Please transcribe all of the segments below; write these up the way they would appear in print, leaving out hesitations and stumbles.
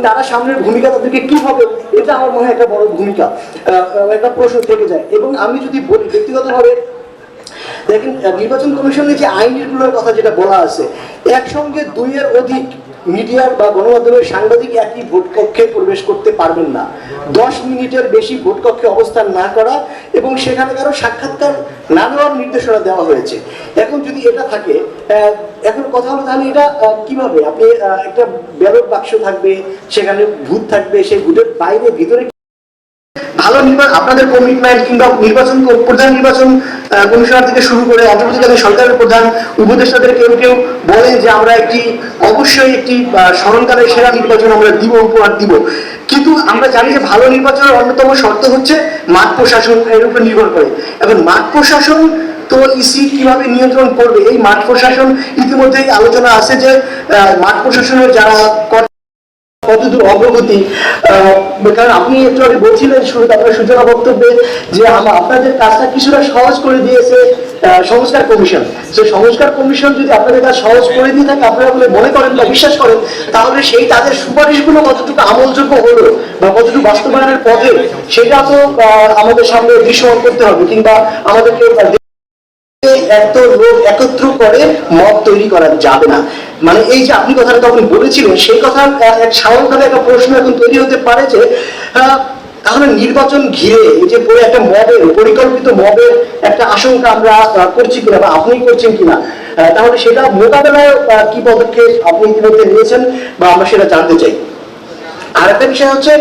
তারা সামনের ভূমিকা তাদেরকে কি হবে, এটা আমার মনে হয় একটা বড় ভূমিকা, একটা প্রশ্ন থেকে যায়। এবং আমি যদি বলি ব্যক্তিগতভাবে, দেখেন নির্বাচন কমিশনের যে আইনগুলোর কথা যেটা বলা আছে, একসঙ্গে 2-এর অধিক মিডিয়ার বা গণমাধ্যমের সাংবাদিক একই ভোট কক্ষে প্রবেশ করতে পারবেন না, 10 মিনিটের বেশি ভোট কক্ষে অবস্থান না করা এবং সেখানে কারো সাক্ষাৎকার না নেওয়ার নির্দেশনা দেওয়া হয়েছে। এখন যদি এটা থাকে, এখন কথা হলো তাহলে এটা কিভাবে আপনি একটা ব্যালট বাক্স থাকবে, সেখানে ভোট থাকবে, সেই ভোটের বাইরে ভিতরে ভালো নির্বাচন, আপনাদের কমিটমেন্ট কিংবা নির্বাচন প্রধান নির্বাচন কমিশনার থেকে শুরু করে অন্তর্বর্তীকালীন সরকারের প্রধান উপদেষ্টাদের কেউ কেউ বলেন যে আমরা অবশ্যই একটি স্মরণকালের সেরা নির্বাচন আমরা দিব, উপহার দিব। কিন্তু আমরা জানি যে ভালো নির্বাচনের অন্যতম শর্ত হচ্ছে মাঠ প্রশাসন, এর উপর নির্ভর করে। এখন মাঠ প্রশাসন তো ইসি কিভাবে নিয়ন্ত্রণ করবে, এই মাঠ প্রশাসন ইতিমধ্যেই আলোচনা আছে যে মাঠ প্রশাসনের যারা কতদূর অগ্রগতি, কারণ আপনি একটু আগে বলছিলেন শুরুতে আপনার সূচনা বক্তব্যে যে আপনাদের কাজটা কিছুটা সহজ করে দিয়েছে সংস্কার কমিশন। সেই সংস্কার কমিশন যদি আপনাদের কাজ সহজ করে দিয়ে থাকে, আপনারা বলে মনে করেন বা বিশ্বাস করেন, তাহলে সেই তাদের সুপারিশগুলো কতটুকু আমলযোগ্য হলো বা কতটুকু বাস্তবায়নের পথে, সেটা তো আমাদের সামনে দৃশ্যমান করতে হবে, কিংবা আমাদেরকে এত লোক একত্র করে মত তৈরি করা যাবে না। মানে এই যে আপনি কথাটা তখন বলেছিলেন, সেই কথা এক স্বাভাবিকভাবে একটা প্রশ্ন এখন তৈরি হতে পারে যে তাহলে নির্বাচন ঘিরে এই যে একটা মবের, পরিকল্পিত মবের একটা আশঙ্কা আমরা করছি কিনা বা আপনি করছেন কিনা, তাহলে সেটা মোকাবেলায় কি পদক্ষেপ আপনি ইতিমধ্যে নিয়েছেন বা আমরা সেটা জানতে চাই। আর একটা বিষয় হচ্ছে,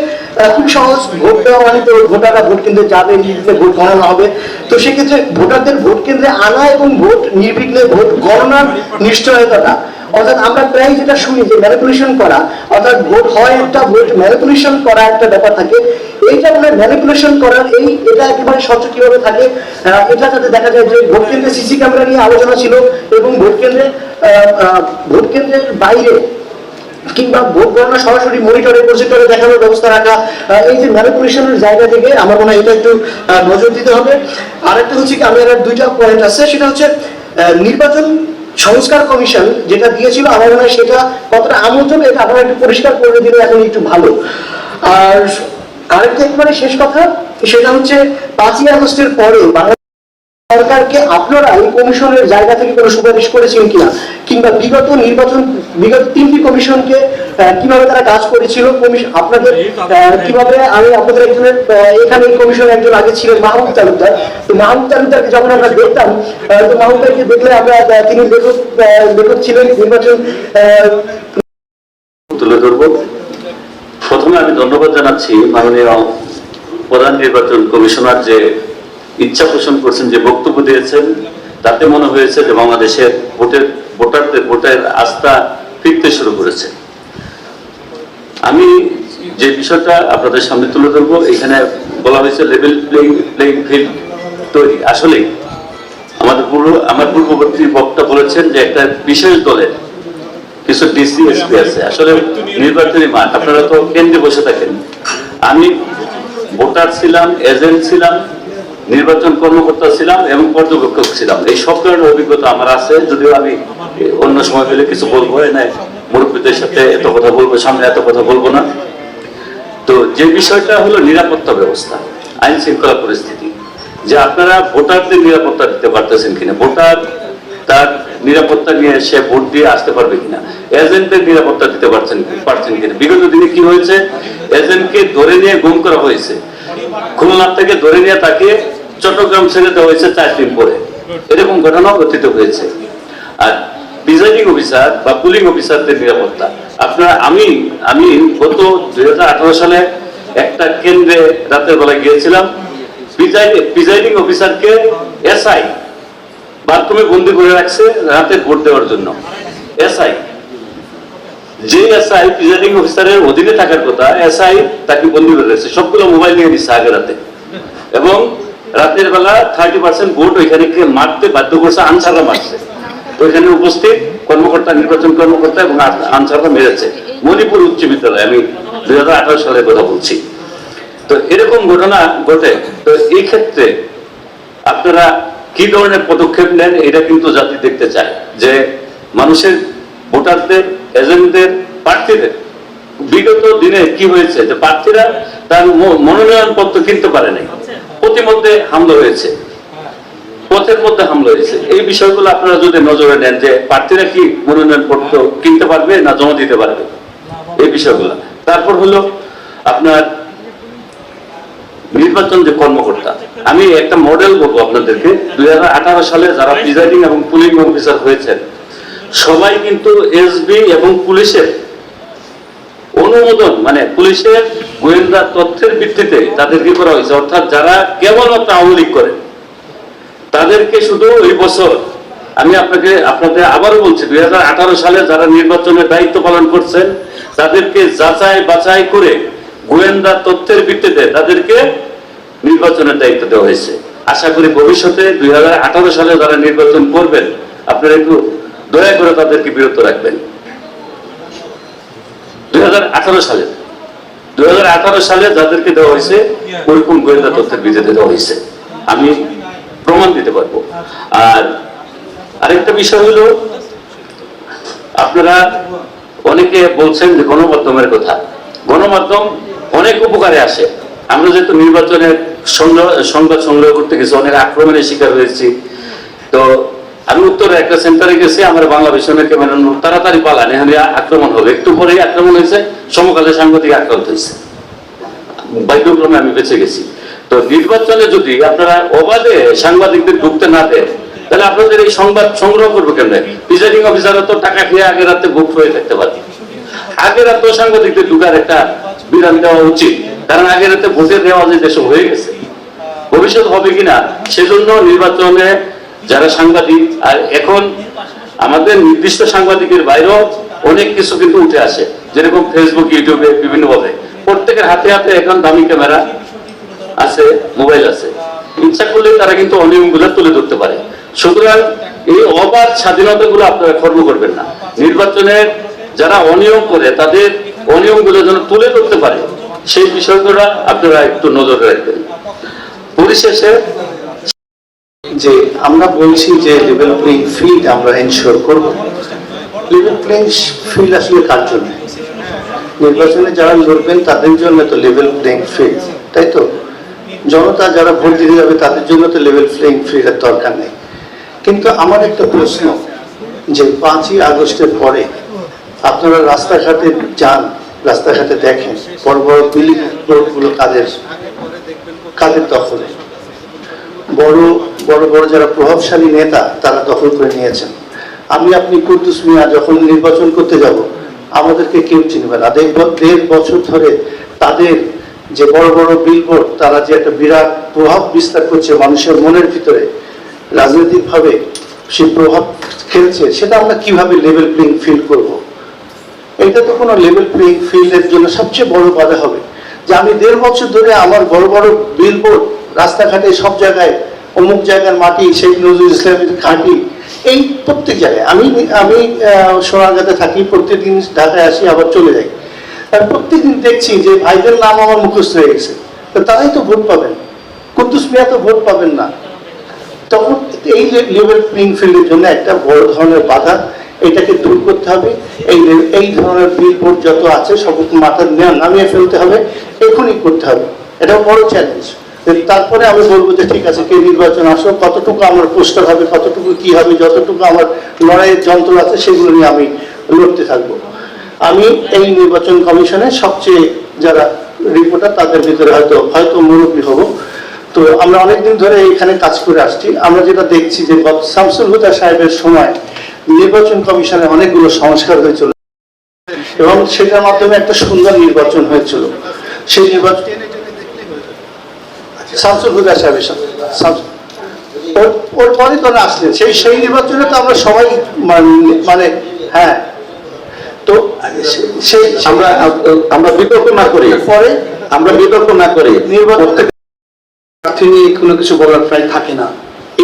খুব সহজ, ভোট দেওয়া মানে তো ভোটাররা ভোট কেন্দ্রে যাবে, নির্বিঘ্নে ভোট গণনা হবে। তো সেক্ষেত্রে ভোটারদের ভোট কেন্দ্রে আনা এবং ভোট নির্বিঘ্নে ভোট গণনার নিশ্চয়তাটা, অর্থাৎ আমরা প্রায় যেটা শুনি যে ম্যানিপুলেশন করা, অর্থাৎ ভোট হয় একটা, ভোট ম্যানিপুলেশন করা একটা ব্যাপার থাকে। এইটা মানে ম্যানিপুলেশন করার এটা একেবারে স্বচ্ছ কিভাবে থাকে, এটা যাতে দেখা যায় যে ভোট কেন্দ্রে সিসি ক্যামেরা নিয়ে আলোচনা ছিল এবং ভোট কেন্দ্রের বাইরে কিংবা ভোট গণনা সরাসরি মনিটরে প্রজেক্টরে দেখানোর ব্যবস্থা রাখা, এই যে ম্যানিপুলেশনের জায়গা থেকে আমার মনে হয় এটা একটু নজর দিতে হবে। আরেকটা হচ্ছে কি, আমি আর 2টা পয়েন্ট আছে, সেটা হচ্ছে নির্বাচন সংস্কার কমিশন যেটা দিয়েছিল, আমার মনে হয় সেটা কতটা আমলযোগ্য, এটা আপনারা একটু পরিষ্কার করে দিলে এখন একটু ভালো। আর আরেকটা একেবারে শেষ কথা, সেটা হচ্ছে 5ই আগস্টের পরে সরকারকে আপনারা এই কমিশনের জায়গা থেকে কোনো সুপারিশ করেছেন কিনা, কিংবা বিগত 3টি কমিশনকে কিভাবে তারা কাজ করেছিল, আপনাদের কিভাবে, আমি আপনাদের একজনের এখানে এই কমিশনে একজন আগে ছিলেন মাহমুদ তালুকদার, তো মাহমুদ তালুকদারকে যখন আমরা দেখতাম, তো মাহমুদ ভাইকে দেখলে আমরা, তিনি লেখক ছিলেন নির্বাচন তুলে ধরব। প্রথমে আমি ধন্যবাদ জানাচ্ছি মাননীয় প্রধান নির্বাচন কমিশনার যে ইচ্ছা পোষণ করছেন, যে বক্তব্য দিয়েছেন, তাতে মনে হয়েছে যে বাংলাদেশের ভোটের আস্থা ফিরতে শুরু করেছে। আমি যে বিষয়টা আপনাদের সামনে তুলে ধরবো, এখানে বলা হয়েছে লেভেল প্লেইং ফিল্ড তৈরি। আসলে আমার পূর্ববর্তী বক্তা বলেছেন যে একটা বিশেষ দলের কিছু ডিসি এসপি আছে। আসলে নির্বাচনী মাঠ, আপনারা তো কেন্দ্রে বসে থাকেন, আমি ভোটার ছিলাম, এজেন্ট ছিলাম, নির্বাচন কর্মকর্তা ছিলাম এবং পর্যবেক্ষক ছিলাম। এই সব ধরনের অভিজ্ঞতা আমার আছে, যদিও আমি অন্য সময় পেলে কিছু বলবো, মুরব্বীদের সাথে এত কথা বলবো, সামনে এত কথা বলবো না। তো যে বিষয়টা হলো নিরাপত্তা ব্যবস্থা, আইন শৃঙ্খলা পরিস্থিতি, যে আপনারা ভোটারদের নিরাপত্তা দিতে পারতেছেন কিনা, ভোটার তার নিরাপত্তা নিয়ে সে ভোট দিয়ে আসতে পারবে কিনা, এজেন্টের নিরাপত্তা দিতে পারছেন কিনা। বিগত দিনে কি হয়েছে, এজেন্টকে ধরে নিয়ে গুম করা হয়েছে, খুলনা থেকে ধরে নিয়ে তাকে চট্টগ্রাম ছেড়ে দেওয়া হয়েছে 4 দিন পরে, এরকম ঘটনা ঘটিত হয়েছে। আর প্রিজাইডিং অফিসার বা পুলিং অফিসারদের নিরাপত্তা, আমি গত 2018 সালে একটা কেন্দ্রে রাতের বেলা গিয়েছিলাম, প্রিজাইডিং অফিসারকে এসআই বাথরুমে বন্দি করে রাখছে রাতে ভোট দেওয়ার জন্য। এসআই, যে এসআই প্রিজাইডিং অফিসারের অধীনে থাকার কথা, এসআই তাকে বন্দি করে রাখছে, সবগুলো মোবাইল নিয়ে নিচ্ছে আগে রাতে, এবং রাতের বেলা 30% ভোট ওইখানে মারতে বাধ্য করছে, আনসাররা মারছে। ওইখানে উপস্থিত কর্মকর্তা, নির্বাচন কর্মকর্তা এবং আনসাররা মেরেছে। মণিপুর উচ্চ বিদ্যালয়, আমি 2018 সালের কথা বলছি। তো এরকম ঘটনা ঘটে। তো এই ক্ষেত্রে আপনারা কি ধরনের পদক্ষেপ নেন, এটা কিন্তু জাতি দেখতে চায়, যে মানুষের, ভোটারদের, এজেন্টদের, প্রার্থীদের বিগত দিনে কি হয়েছে যে প্রার্থীরা তার মনোনয়ন পত্র কিনতে পারে নাই, প্রতিমধ্যে হামলা হয়েছে, পথের মধ্যে হামলা হয়েছে। এই বিষয়গুলো আপনারা যদি নজরে নেন যে প্রার্থীরা কি মনোনয়ন পত্র কিনতে পারবে না জমা দিতে পারবে, এই বিষয়গুলো। তারপর হলো আপনার নির্বাচন যে কর্মকর্তা, আমি একটা মডেল বলবো আপনাদেরকে। 2018 সালে যারা প্রিজাইডিং এবং পুলিং অফিসার হয়েছেন সবাই কিন্তু এসবি এবং পুলিশের অনুমোদন, মানে পুলিশের গোয়েন্দা তথ্যের ভিত্তিতে তাদেরকে করা হয়েছে। অর্থাৎ যারা কেবলমাত্র আওয়ামী লীগ করে তাদেরকে শুধু ওই বছর, আমি আপনাদের আবারও বলছি, 2018 সালে যারা নির্বাচনের দায়িত্ব পালন করছেন তাদেরকে যাচাই বাছাই করে গোয়েন্দা তথ্যের ভিত্তিতে তাদেরকে নির্বাচনের দায়িত্ব দেওয়া হয়েছে। আশা করি ভবিষ্যতে 2018 সালে যারা নির্বাচন করবেন আপনারা একটু দয়া করে তাদেরকে বিরত রাখবেন। 2018 সালে যাদেরকে দেওয়া হয়েছে ওইরকম গোয়েন্দা তথ্যের ভিত্তিতে দেওয়া হয়েছে, আমি প্রমাণ দিতে পারবো। আর আরেকটা বিষয় হলো, আপনারা অনেকে বলছেন যে গণমাধ্যমের কথা, গণমাধ্যম অনেক উপকারে আসে। আমরা যেহেতু নির্বাচনের সংবাদ সংগ্রহ করতে গেছি, অনেক আক্রমণের শিকার হয়েছি। তো আমি উত্তরে একটা সেন্টারে গেছি, আমার বাংলা বিষয়ের ক্যামেরা তাড়াতাড়ি পালান, এখানে আক্রমণ হবে, একটু পরেই আক্রমণ হয়েছে, সমকালে সাংবাদিক আক্রান্ত হয়েছে, ভাগ্যক্রমে আমি বেঁচে গেছি। তো নির্বাচনে যদি আপনারা অবাধে সাংবাদিকদের ঢুকতে না দেন তাহলে আপনাদের এই সংবাদ সংগ্রহ করবো কেমনে? প্রিজাইডিং অফিসাররা তো টাকা খেয়ে আগের রাতে বুক হয়ে থাকতে পারে। আগের রাতেও সাংবাদিকদের ঢুকার একটা বিধান দেওয়া উচিত, কারণ আগের রাতে ভোটের রেওয়াজ দেশে হয়ে গেছে, ভবিষ্যৎ হবে কিনা সেজন্য নির্বাচনে যারা সাংবাদিক, আর এখন আমাদের নির্দিষ্ট সাংবাদিকের বাইরেও অনেক কিছু কিন্তু উঠে আসে, যেরকম ফেসবুক, ইউটিউবে বিভিন্ন ভাবে প্রত্যেকের হাতে হাতে এখন দামি ক্যামেরা আছে, মোবাইল আছে, ইচ্ছা করলে তারা কিন্তু অনিয়মগুলো তুলে ধরতে পারে। সুতরাং এই অবাধ স্বাধীনতা গুলো আপনারা খর্ব করবেন না। নির্বাচনের যারা অনিয়ম করে তাদের অনিয়মগুলো যেন তুলে ধরতে পারে সেই বিষয়গুলো আপনারা একটু নজরে রাখবেন। পরিশেষে যে আমরা বলছি যে লেভেল প্লেইং ফিল্ড আমরা এনশিওর করব, লেভেল প্লেইং ফিল্ড আসলে কার জন্য? নির্বাচনে যারা লড়বেন তাদের জন্য তো লেভেল প্লেইং ফিল্ড, তাই তো? জনতা যারা ভোট দিতে যাবে তাদের জন্য তো লেভেল প্লেইং ফিল্ডের দরকার নেই। কিন্তু আমার একটা প্রশ্ন, যে 5ই আগস্টের পরে আপনারা রাস্তাঘাটে যান, রাস্তাঘাটে দেখেন বড় বড় বিল্ডিং গুলো কাদের দখলে? বড় বড় বড় যারা প্রভাবশালী নেতা তারা দখল করে নিয়েছেন। আপনি কুদ্দুস মিয়া যখন নির্বাচন করতে যাব আমাদেরকে কেউ চিনবে না। 1.5 বছর ধরে তাদের যে বড় বড় বিলবোর্ড, তারা যে একটা বিরাট প্রভাব বিস্তার করছে মানুষের মনের ভিতরে, রাজনৈতিকভাবে সেই প্রভাব খেলছে, সেটা আমরা কিভাবে লেভেল প্লেইং ফিল্ড করব? এটা তো কোনো লেভেল প্লেইং ফিল্ডের জন্য সবচেয়ে বড় বাধা হবে যে আমি 1.5 বছর ধরে আমার বড় বড় বিলবোর্ড রাস্তাঘাটে সব জায়গায়, অমুক জায়গার মাটি, শেখ নজরুল ইসলামের ঘাঁটি, এই প্রত্যেক জায়গায় আমি সোনারগাঁতে থাকি, প্রত্যেকদিন ঢাকায় আসি আবার চলে যাই, প্রত্যেকদিন দেখছি যে ভাইদের নাম আমার মুখস্থ হয়ে গেছে, তারাই তো ভোট পাবেন, কুদ্দুস মিয়া তো ভোট পাবেন না। তখন এই লেভেল প্লেইং ফিল্ডের জন্য একটা বড় ধরনের বাধা, এটাকে দূর করতে হবে। এই ধরনের বিলবোর্ড যত আছে সব মাথা নামিয়ে ফেলতে হবে, এখনই করতে হবে, এটা বড় চ্যালেঞ্জ। তারপরে আমি বলবো যে ঠিক আছে, কে নির্বাচন আসো, কতটুকু আমার পোস্টার হবে, কতটুকু কি হবে, যতটুকু আমার লড়াইয়ের যন্ত্র আছে সেগুলো নিয়ে আমি লড়তে থাকবো। আমি এই নির্বাচন কমিশনের সবচেয়ে যারা রিপোর্টার তাদের ভিতরে হয়তো মুরব্বী হব। তো আমরা অনেকদিন ধরে এখানে কাজ করে আসছি। আমরা যেটা দেখছি যে শামসুল হুদা সাহেবের সময় নির্বাচন কমিশনে অনেকগুলো সংস্কার হয়েছিল এবং সেটার মাধ্যমে একটা সুন্দর নির্বাচন হয়েছিল। সেই নির্বাচন শামসুল হুদা সাহেবের ওর পরে তো আসলেন, সেই নির্বাচনে তো আমরা সবাই মানে হ্যাঁ, তো সেই আমরা বিতর্ক না করি, পরে আমরা বিতর্ক না করি, নির্বাচন প্রার্থী নিয়ে কোনো কিছু বলার প্রায় থাকে না।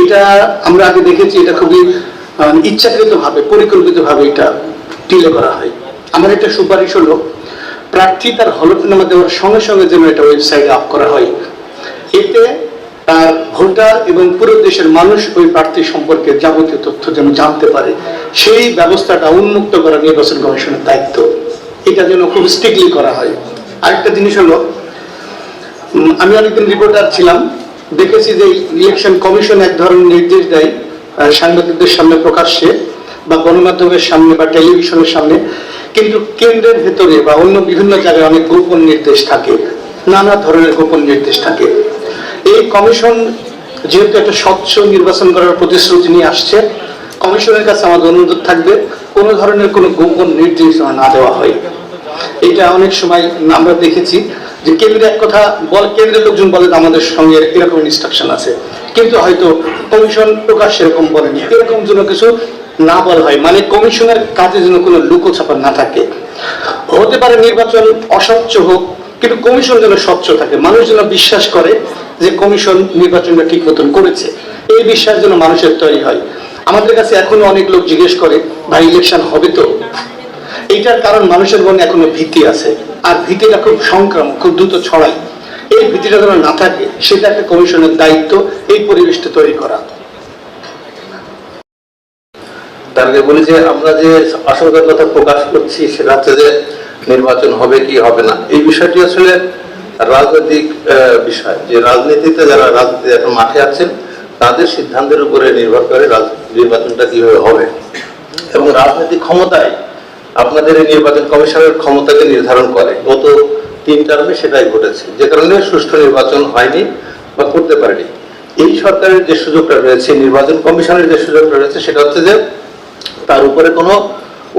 এটা আমরা আগে দেখেছি, এটা খুবই ইচ্ছাকৃতভাবে পরিকল্পিতভাবে এটা ডিলে করা হয়। আমার একটা সুপারিশ হলো, প্রার্থী তার হলফনামা দেওয়ার সঙ্গে সঙ্গে যেন এটা ওয়েবসাইটে আপ করা হয়, এতে তার ভোটার এবং পুরো দেশের মানুষ ওই প্রার্থী সম্পর্কে যাবতীয় তথ্য যেন জানতে পারে, সেই ব্যবস্থাটা উন্মুক্ত করা নির্বাচন কমিশনের দায়িত্ব। এটা যেন খুব স্ট্রিক্টলি করা হয়। আরেকটা জিনিস হলো, আমি অনেকদিন রিপোর্টার ছিলাম, দেখেছি যে ইলেকশন কমিশন এক ধরনের নির্দেশ দেয় সাংবাদিকদের সামনে প্রকাশ্যে বা গণমাধ্যমের সামনে বা টেলিভিশনের সামনে, কিন্তু কেন্দ্রের ভেতরে বা অন্য বিভিন্ন জায়গায় অনেক গোপন নির্দেশ থাকে, নানা ধরনের গোপন নির্দেশ থাকে। এই কমিশন যেহেতু একটা স্বচ্ছ নির্বাচন করার প্রতিশ্রুতি নিয়ে আসছে, কমিশনের কাছে আমাদের অনুরোধ থাকবে কোনো ধরনের কোনো গোপন নির্দেশ না দেওয়া হয়। এটা অনেক সময় আমরা দেখেছি যে কেন্দ্রে এক কথা কেন্দ্রের লোকজন বলেন আমাদের সঙ্গে এরকম ইনস্ট্রাকশন আছে, কিন্তু হয়তো কমিশন প্রকাশ সেরকম বলেনি। এরকম যেন কিছু না বলা হয়, মানে কমিশনের কাজে যেন কোনো লুকোছাপা না থাকে। হতে পারে নির্বাচন অস্বচ্ছ হোক, কিন্তু কমিশন যেন স্বচ্ছ থাকে, মানুষ যেন বিশ্বাস করে যে কমিশন নির্বাচনটা ঠিক মতন করেছে, এই বিশ্বাস যেন মানুষের তৈরি হয়। আমাদের কাছে এখনো অনেক লোক জিজ্ঞেস করে, ভাই ইলেকশন হবে তো? এইটার কারণ মানুষের মনে এখনো ভীতি আছে, আর ভীতিটা খুব সংক্রামক, খুব দ্রুত ছড়ায়। এই ভীতিটা যেন না থাকে, সেটা একটা কমিশনের দায়িত্ব, এই পরিবেশটা তৈরি করা। তার আগে বলি যে আমরা যে আশঙ্কার কথা প্রকাশ করছি সেটা হচ্ছে যে নির্বাচন হবে কি হবে না, এই বিষয়টি আসলে রাজনৈতিক বিষয়। যে রাজনীতিতে যারা রাজনীতি এখন মাঠে আছেন তাদের সিদ্ধান্তের উপরে নির্ভর করে নির্বাচনটা কিভাবে হবে, এবং রাজনৈতিক ক্ষমতায় আপনাদের এই নির্বাচন কমিশনের ক্ষমতাকে নির্ধারণ করে। গত 3 টার্মে সেটাই ঘটেছে, যে কারণে সুষ্ঠু নির্বাচন হয়নি বা করতে পারেনি। এই সরকারের যে সুযোগটা রয়েছে, নির্বাচন কমিশনের যে সুযোগটা রয়েছে, সেটা হচ্ছে যে তার উপরে কোনো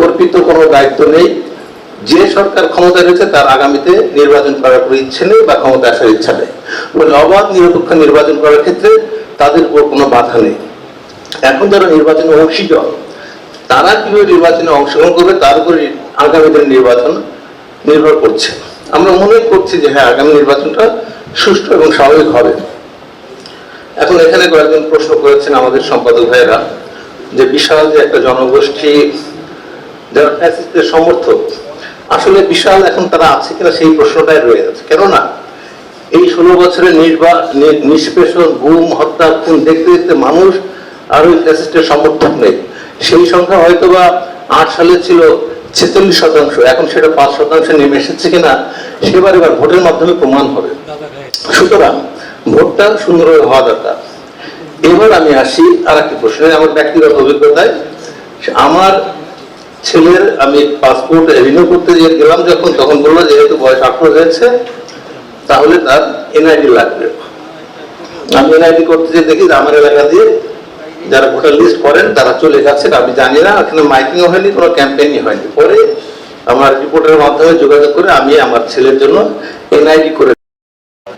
অর্পিত কোনো দায়িত্ব নেই। যে সরকার ক্ষমতায় রয়েছে তার আগামীতে নির্বাচন করার কোনো ইচ্ছে নেই বা ক্ষমতা আসার ইচ্ছা নেই, বলে অবাধ নিরপেক্ষ নির্বাচন করার ক্ষেত্রে তাদের উপর কোনো বাধা নেই। এখন যারা নির্বাচনে অংশীজ, তারা কিভাবে নির্বাচনে অংশগ্রহণ করবে তার উপরে আগামী দিনের নির্বাচন নির্ভর করছে। আমরা মনে করছি যে হ্যাঁ, আগামী নির্বাচনটা সুষ্ঠু এবং স্বাভাবিক হবে। এখন এখানে কয়েকজন প্রশ্ন করেছেন আমাদের সম্পাদক ভাইয়েরা, যে বিশাল যে একটা জনগোষ্ঠী যারা ফ্যাসিস্টের সমর্থক, আসলে বিশাল এখন তারা আছে কিনা সেই প্রশ্নটাই রয়ে যাচ্ছে। কেননা এই 16 বছরের নিষ্পেষণ, গুম, হত্যা, খুন দেখতে দেখতে মানুষ আর ওই ফ্যাসিস্টের সমর্থক নেই। সেই সংখ্যা হয়তোবা 8 সালে ছিল 46%, এখন সেটা 5% নেমে এসেছে কিনা সেবার এবার ভোটের মাধ্যমে প্রমাণ হবে। সুতরাং ভোটটা সুন্দরভাবে হওয়া দরকার। এবার আমি আসি আর একটি প্রশ্নে। আমার ব্যক্তিগত অভিজ্ঞতায়, আমার ছেলের আমি পাসপোর্ট রিনিউ করতে গেলাম যখন, তখন বললো যেহেতু বয়স 18 হয়েছে তাহলে তার এনআইডি লাগবে। আমি এনআইডি করতে যেয়ে দেখি যে আমার এলাকা দিয়ে যারা ভোটার লিস্ট করেন তারা চলে যাচ্ছেন। আমি জানি না, এখানে মাইকিংও হয়নি, কোনো ক্যাম্পেইনই হয়নি। পরে আমার রিপোর্টের মাধ্যমে যোগাযোগ করে আমি আমার ছেলের জন্য এনআইডি করে।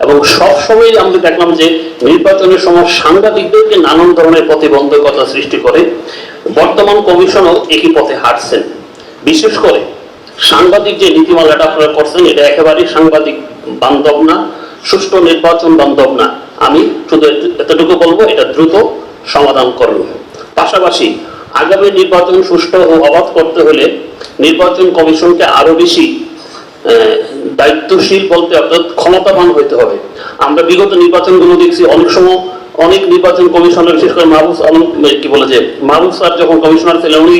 এবং সব সময় আমরা দেখলাম যে নির্বাচনের সময় সাংবাদিকদেরকে নানান ধরনের প্রতিবন্ধকতা সৃষ্টি করে। বর্তমান কমিশনও একই পথে হাঁটছেন। বিশেষ করে সাংবাদিক যে নীতিমালাটা আপনারা করছেন, এটা একেবারেই সাংবাদিক বান্ধব না, সুষ্ঠু নির্বাচন বান্ধব না। আমি শুধু এতটুকু বলবো, এটা দ্রুত সমাধান করুন। পাশাপাশি আগামী নির্বাচন সুষ্ঠু ও অবাধ করতে হলে নির্বাচন কমিশনকে আরো বেশি দায়িত্বশীল বলতে অর্থাৎ ক্ষমতাবান হইতে হবে। আমরা বিগত নির্বাচনগুলো দেখছি, অনেক সময় অনেক নির্বাচন কমিশনার, বিশেষ করে মাহবুব আলম কি বলে যে মাহবুব স্যার যখন কমিশনার ছিলেন, উনি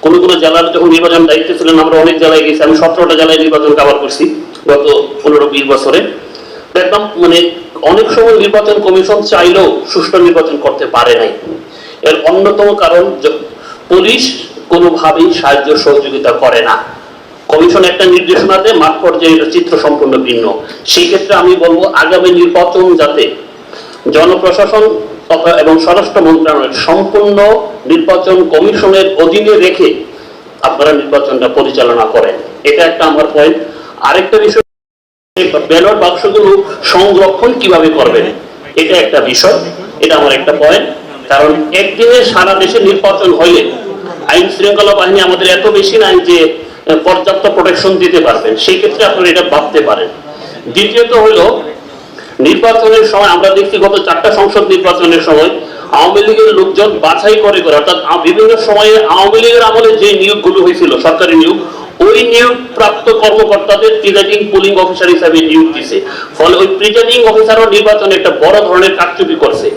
কোনো কোনো জেলার যখন নির্বাচন দায়িত্বে ছিলেন, আমরা অনেক জেলায় গেছি। আমি 17টা জেলায় নির্বাচন কভার করছি গত 15-20 বছরে। দেখলাম মানে অনেক সময় নির্বাচন কমিশন চাইলেও সুষ্ঠু নির্বাচন করতে পারে নাই। এর অন্যতম কারণ পুলিশ কোনোভাবেই সাহায্য সহযোগিতা করে না। কমিশন একটা নির্দেশনা দেয়, মাঠ পর্যায়ে চিত্র সম্পূর্ণ ভিন্ন। সেই ক্ষেত্রে আমি বলবো আগামী নির্বাচন যাতে জনপ্রশাসন এবং স্বরাষ্ট্র মন্ত্রণালয়ের সম্পূর্ণ নির্বাচন কমিশনের অধীনে রেখে আপনারা নির্বাচনটা পরিচালনা করেন। এটা একটা আমার পয়েন্ট। আরেকটা বিষয়, ব্যালট বাক্সগুলো সংরক্ষণ কিভাবে করবেন, এটা একটা বিষয়। এটা আমার একটা পয়েন্ট। কারণ একদিনে সারা দেশে নির্বাচন হইলে আইন শৃঙ্খলা বাহিনী আমাদের এত বেশি নাই যে পর্যাপ্ত প্রোটেকশন দিতে পারবেন। সেই ক্ষেত্রে আপনারা এটা ভাবতে পারেন। দ্বিতীয়ত হলো, নির্বাচনের সময় আমরা দেখছি গত 4টা সংসদ নির্বাচনের সময় আওয়ামী লীগের লোকজন বাছাই করে অর্থাৎ বিভিন্ন সময়ে আওয়ামী লীগের আমলে যে নিয়োগগুলো হয়েছিল, সরকারি নিয়োগ, ওই নিয়োগ প্রাপ্ত কর্মকর্তাদের প্রিজাইডিং পুলিং অফিসার হিসাবে নিয়োগ দিছে। ফলে ওই প্রিজাইডিং অফিসারও নির্বাচনে একটা বড় ধরনের কারচুপি করছে।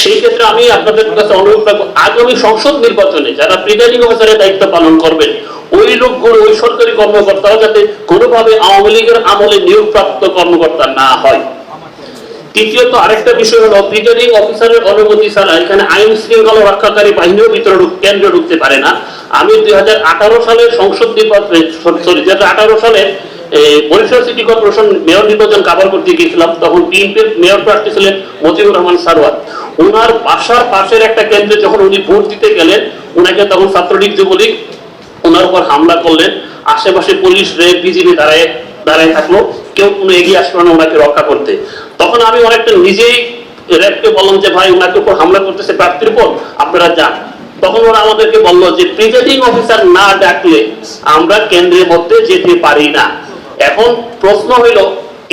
সেই ক্ষেত্রে আমি আপনাদের কাছে অনুরোধ রাখবো, আগামী সংসদ নির্বাচনে যারা প্রিজাইডিং অফিসারের দায়িত্ব পালন করবেন, ওই লোকগুলো, ওই সরকারি কর্মকর্তারা যাতে কোনোভাবে আওয়ামী লীগের আমলে নিয়োগপ্রাপ্ত কর্মকর্তা না হয়। তৃতীয়ত আরেকটা বিষয় হলো, প্রিজাইডিং অফিসারের অনুমতি ছাড়া এখানে আইন শৃঙ্খলা রক্ষাকারী বাহিনীও ভিতরে কেন্দ্রে ঢুকতে পারে না। আমি 2018 সালে সংসদ নির্বাচন, 2018 সালে বরিশাল সিটি কর্পোরেশন মেয়র নির্বাচন কাভার করতে গিয়েছিলাম। তখন বিএনপির মেয়র প্রার্থী ছিলেন মজিবুর রহমান সারওয়াত। ওনার বাসার পাশের একটা কেন্দ্রে যখন উনি ভোট দিতে গেলেন, ওনাকে তখন ছাত্রলীগ যুবলীগ ওনার উপর হামলা করলেন। আশেপাশে পুলিশ, র্যাব, বিজিবি দাঁড়ায় থাকলো, কেউ কোনো এগিয়ে আসলো না ওনাকে রক্ষা করতে। তখন আমি অনেকটা নিজেই র্যাবকে বললাম যে ভাই, ওনাকে উপর হামলা করতেছে প্রার্থীর উপর, আপনারা যান। তখন ওরা আমাদেরকে বললো যে প্রিজাইডিং অফিসার না ডাকলে আমরা কেন্দ্রের মধ্যে যেতে পারি না। এখন প্রশ্ন হইল,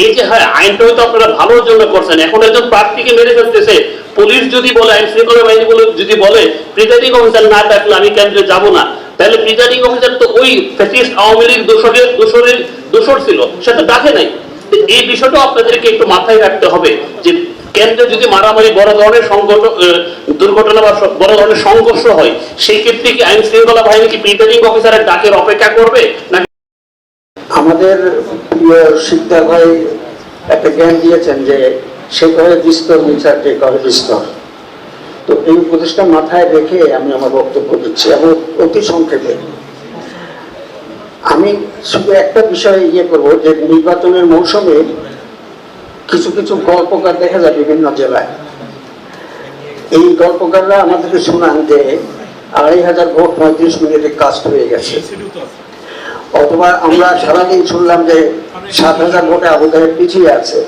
এই যে হ্যাঁ আইনটা হয়তো আপনারা ভালোর জন্য করছেন, এখন একজন প্রার্থীকে মেরে ফেলতেছে, পুলিশ যদি বলে, আইন শৃঙ্খলা বাহিনী যদি বলে প্রিজাইডিং অফিসার না ডাকলে আমি কেন্দ্রে যাব না, তাহলে প্রিজাইডিং অফিসার তো ওই ফ্যাসিস্ট আওয়ামী লীগ দোষর ছিল, সেটা ডাকে নাই। এই বিষয়টা আপনাদেরকে একটু মাথায় রাখতে হবে যে কেন্দ্রে যদি মারামারি, বড় ধরনের দুর্ঘটনা বা বড় ধরনের সংঘর্ষ হয়, সেই ক্ষেত্রে কি আইন শৃঙ্খলা বাহিনী কি প্রিজাইডিং অফিসারের ডাকের অপেক্ষা করবে না? আমাদের প্রিয় শিক্ষক ভাই একটা জ্ঞান দিয়েছেন যে সে করে বিস্তর বিচারকে করে বিস্তর। তো এই উপদেশটা মাথায় রেখে আমি আমার বক্তব্য দিচ্ছি এবং অতি সংক্ষেপে। আমি শুধু একটা বিষয়ে করবো যে নির্বাচনের মৌসুমে কিছু কিছু গল্পকার দেখা যায় বিভিন্ন জেলায়। এই গল্পকাররা আমাদেরকে শোনান যে 2500 ভোট 35 মিনিটে কাস্ট হয়ে গেছে, অথবা আমরা সারাদিন শুনলাম যে 7000 ভোটে আবু তাহের পিছিয়ে আছে।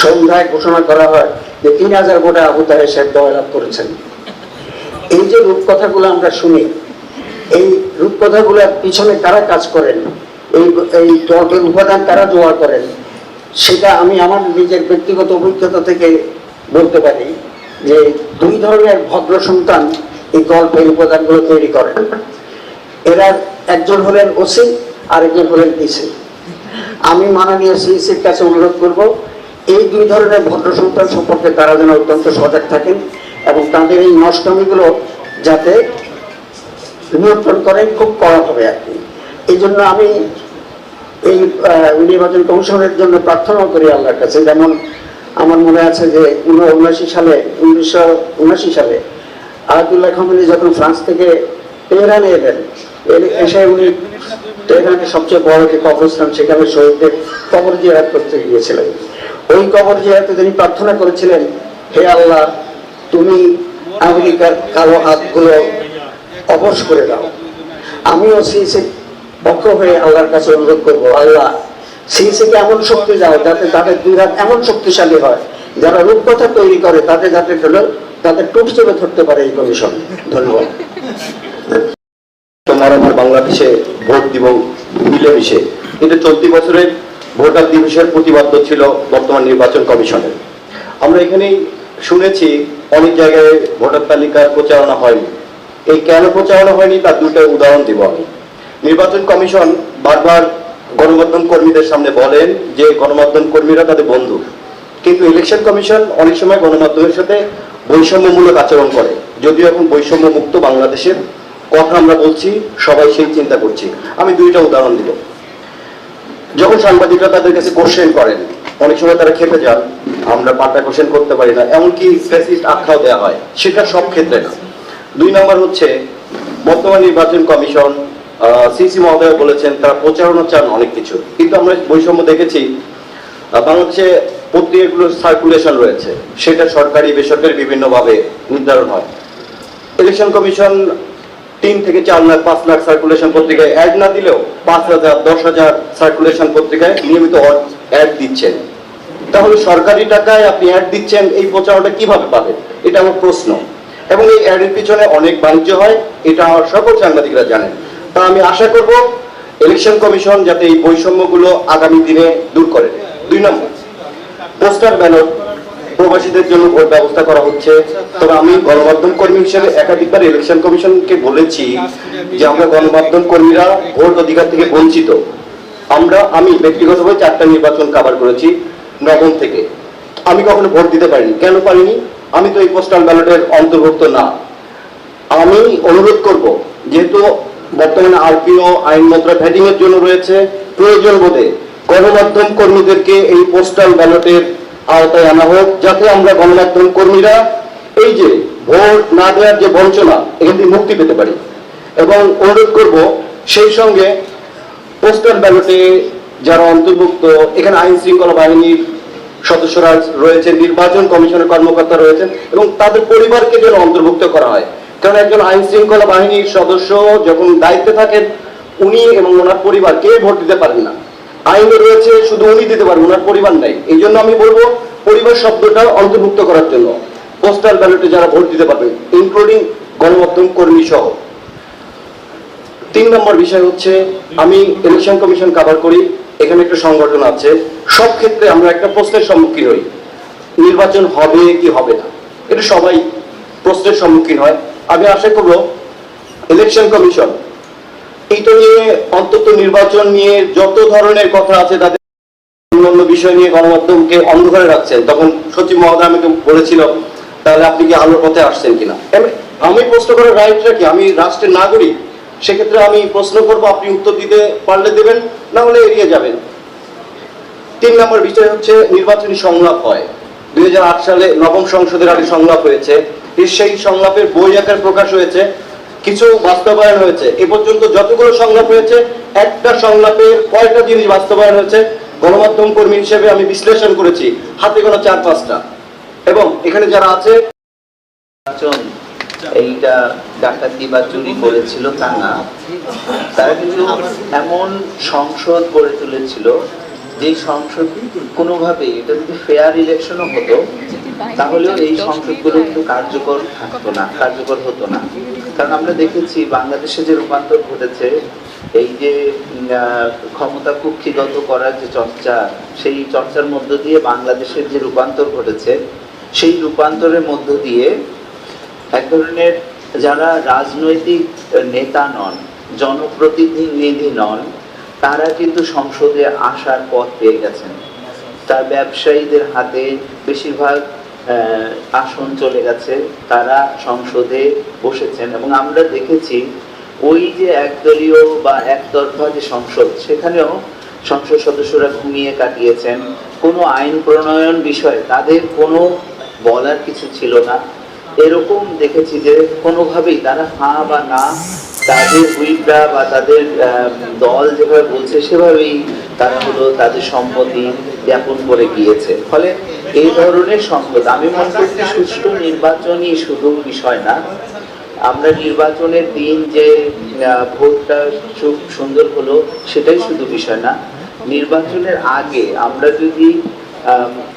সন্ধ্যায় ঘোষণা করা হয় যে 3000 ভোটে আবু তাহের সাহেব জয়লাভ করেছেন। এই যে রূপকথাগুলো আমরা শুনি, এই রূপকথাগুলোর পিছনে কারা কাজ করেন, এই গল্পের উপাদান কারা জোগাড় করেন, সেটা আমি আমার নিজের ব্যক্তিগত অভিজ্ঞতা থেকে বলতে পারি যে দুই ধরনের ভদ্র সন্তান এই গল্পের উপাদানগুলো তৈরি করেন। এরা একজন হলেন ওসি, আরেকজন হলেন ডিসি। আমি মাননীয় সিইসির কাছে অনুরোধ করব, এই দুই ধরনের ভদ্র সন্তান সম্পর্কে তারা যেন অত্যন্ত সজাগ থাকেন এবং তাদের এই নষ্টমিগুলো যাতে নিয়ন্ত্রণ করেন, খুব কড়া হবে আর কি। এই জন্য আমি এই নির্বাচন কমিশনের জন্য প্রার্থনা করি আল্লাহর কাছে। যেমন আমার মনে আছে যে 1979 সালে আয়াতুল্লাহ খামেনি যখন ফ্রান্স থেকে তেহরানে এলেন, এসে উনি তেহরানের সবচেয়ে বড় যে কবরস্থান, সেখানে শহীদদের কবর জিয়ারত করতে গিয়েছিলেন। ওই কবর জিয়ারতে তিনি প্রার্থনা করেছিলেন, হে আল্লাহ, তুমি আমেরিকার কালো হাতগুলো অবশ করে দাও। আমিও সিইসির পক্ষ হয়ে আল্লাহর কাছে অনুরোধ করবো, আল্লাহ সিইসিকে এমন শক্তি দাও যাতে তাদের দুই হাত এমন শক্তিশালী হয়, যারা রূপকথা তৈরি করে তাদের যাতে তাদের টুট চেপে ধরতে পারে এই কমিশন। ধন্যবাদ। আমরা বাংলাদেশে ভোট দিব মিলেমিশে, কিন্তু চলতি বছরের ভোটার দিবসের প্রতিবাদ্য ছিল বর্তমান নির্বাচন কমিশনের। আমরা এখানেই শুনেছি অনেক জায়গায় ভোটার তালিকার প্রচারণা হয়নি। এই কেন প্রচারণা হয়নি তার দুটো উদাহরণ দিব আমি। নির্বাচন কমিশন বারবার গণমাধ্যম কর্মীদের সামনে বলেন যে গণমাধ্যম কর্মীরা তাদের বন্ধু, কিন্তু ইলেকশন কমিশন অনেক সময় গণমাধ্যমের সাথে বৈষম্যমূলক আচরণ করে। যদিও এখন বৈষম্য মুক্ত বাংলাদেশের কথা আমরা বলছি, সবাই সেই চিন্তা করছি। আমি দুইটা উদাহরণ দিব। যখন সাংবাদিকরা তাদের কাছে কোশ্চেন করেন, অনেক সময় তারা খেপে যান, আমরা পাল্টা কোশ্চেন করতে পারি না, এমনকি ফ্যাসিস্ট আখ্যাও দেওয়া হয়। সেটা সব ক্ষেত্রে না। দুই নম্বর হচ্ছে, বর্তমান নির্বাচন কমিশন সিসি মহোদয় বলেছেন তারা প্রচারণা চান অনেক কিছু, কিন্তু আমরা বৈষম্য দেখেছি। বাংলাদেশে পত্রিকাগুলোর সার্কুলেশন রয়েছে, সেটা সরকারি বেসরকারি বিভিন্নভাবে নির্ধারণ হয়। ইলেকশন কমিশন 3 থেকে 4 লাখ 5 লাখ সার্কুলেশন পত্রিকায় অ্যাড না দিলেও 5000 10,000 সার্কুলেশন পত্রিকায় নিয়মিত অ্যাড দিচ্ছেন। তাহলে সরকারি টাকায় আপনি অ্যাড দিচ্ছেন, এই প্রচারণাটা কিভাবে পাবেন? এটা আমার প্রশ্ন। এবং এই অ্যাডের পিছনে অনেক বাণিজ্য হয়, এটা সকল সাংবাদিকরা জানেন। তা আমি আশা করব ইলেকশন কমিশন যাতে এই বৈষম্যগুলো আগামী দিনে দূর করে। 2 নম্বর, পোস্টার ব্যালট প্রবাসীদের জন্য ভোট ব্যবস্থা করা হচ্ছে। তবে আমি গণমাধ্যম কর্মী হিসেবে একাধিকবার ইলেকশন কমিশনকে বলেছি যে আমরা গণমাধ্যম কর্মীরা ভোট অধিকার থেকে বঞ্চিত। আমি ব্যক্তিগতভাবে 4টা নির্বাচন কভার করেছি 9 থেকে। আমি কখনো ভোট দিতে পারিনি। কেন পারিনি? আমি তো এই পোস্টাল ব্যালটের অন্তর্ভুক্ত না। আমি অনুরোধ করব, যেহেতু বর্তমানে আরপিও আইন মন্ত্র ভ্যাটিং এর জন্য রয়েছে, প্রয়োজন বোধে গণমাধ্যম কর্মীদেরকে এই পোস্টাল ব্যালটের আওতায় আনা হোক, যাতে আমরা গণমাধ্যম কর্মীরা এই যে ভোট না দেওয়ার যে বঞ্চনা, এখান থেকে মুক্তি পেতে পারি। এবং অনুরোধ করব সেই সঙ্গে পোস্টাল ব্যালটে যারা অন্তর্ভুক্ত, এখানে আইন শৃঙ্খলা বাহিনীর সদস্যরা রয়েছে, নির্বাচন কমিশনের কর্মকর্তা রয়েছেন, এবং তাদের পরিবারকে যেন অন্তর্ভুক্ত করা হয়। কারণ একজন আইন শৃঙ্খলা বাহিনীর সদস্য যখন দায়িত্বে থাকেন, উনি এবং ওনার পরিবার কেউ ভোট দিতে পারেন না। আইনে রয়েছে শুধু উনি দিতে পারবেন, ওনার পরিবার নাই। এই জন্য আমি বলবো পরিবার শব্দটা অন্তর্ভুক্ত করার জন্য পোস্টাল ব্যালটে যারা ভোট দিতে পারবেন, ইনক্লুডিং গণমাধ্যম কর্মী সহ। 3 নম্বর বিষয় হচ্ছে, আমি ইলেকশন কমিশন কভার করি, এখানে একটা সংগঠন আছে, সব ক্ষেত্রে আমরা একটা প্রশ্নের সম্মুখীন হই, নির্বাচন হবে কি হবে না, এটা সবাই প্রশ্নের সম্মুখীন হয়। আমি আশা করব ইলেকশন কমিশন এটা নিয়ে, অন্তত নির্বাচন নিয়ে যত ধরনের কথা আছে তাদের অন্যান্য বিষয় নিয়ে গণমাধ্যমকে অন্ধকারে রাখছেন। তখন সচিব মহোদয় আমাকে বলেছিল, তাহলে আপনি কি আলোর পথে আসছেন কিনা। আমি প্রশ্ন করার রাইট রাখি, আমি রাষ্ট্রের নাগরিক, সেক্ষেত্রে আমি প্রশ্ন করব, আপনি উত্তর দিতে পারলে দেবেন, না হলে এড়িয়ে যাবেন। 3 নম্বর বিষয় হচ্ছে নির্বাচনী সংলাপ হয়। 2008 সালে 9ম সংসদের আগে সংলাপ হয়েছে, সেই সংলাপের বই আকার প্রকাশ হয়েছে, কিছু বাস্তবায়ন হয়েছে। এ পর্যন্ত যতগুলো সংলাপ হয়েছে, একটা সংলাপের কয়টা জিনিস বাস্তবায়ন হয়েছে গণমাধ্যম কর্মী হিসেবে আমি বিশ্লেষণ করেছি, হাতে গোনা 4-5টা। এবং এখানে যারা আছে, এইটা ডাকাতি বা চুরি করেছিল তা না, তারা কিন্তু এমন সংসদ গড়ে তুলেছিল যে সংসদ কোনোভাবেই, এটা যদি ফেয়ার ইলেকশনও হতো তাহলেও এই সংসদগুলো কিন্তু কার্যকর থাকতো না, কার্যকর হতো না। কারণ আমরা দেখেছি বাংলাদেশে যে রূপান্তর ঘটেছে, এই যে ক্ষমতা কুক্ষিগত করার যে চর্চা, সেই চর্চার মধ্য দিয়ে বাংলাদেশের যে রূপান্তর ঘটেছে, সেই রূপান্তরের মধ্য দিয়ে এক ধরনের যারা রাজনৈতিক নেতা নন, জনপ্রতিনিধি নন, তারা কিন্তু সংসদে আসার পথ পেয়ে গেছেন। তার ব্যবসায়ীদের হাতে বেশিরভাগ আসন চলে গেছে, তারা সংসদে বসেছেন। এবং আমরা দেখেছি ওই যে একদলীয় বা একতরফা যে সংসদ, সেখানেও সংসদ সদস্যরা ঘুমিয়ে কাটিয়েছেন। কোনো আইন প্রণয়ন বিষয়ে তাদের কোনো বলার কিছু ছিল না। এরকম দেখেছি যে কোনোভাবেই তারা হ্যাঁ বা না, তাদের হুইপরা বা তাদের দল যেভাবে বলছে সেভাবেই তারা হলো তাদের সম্মতি জ্ঞাপন করে গিয়েছে। ফলে এই ধরনের সংসদ, আমি মনে করছি সুষ্ঠু নির্বাচনই শুধু বিষয় না, আমরা নির্বাচনের দিন যে ভোটটা খুব সুন্দর হলো সেটাই শুধু বিষয় না, নির্বাচনের আগে আমরা যদি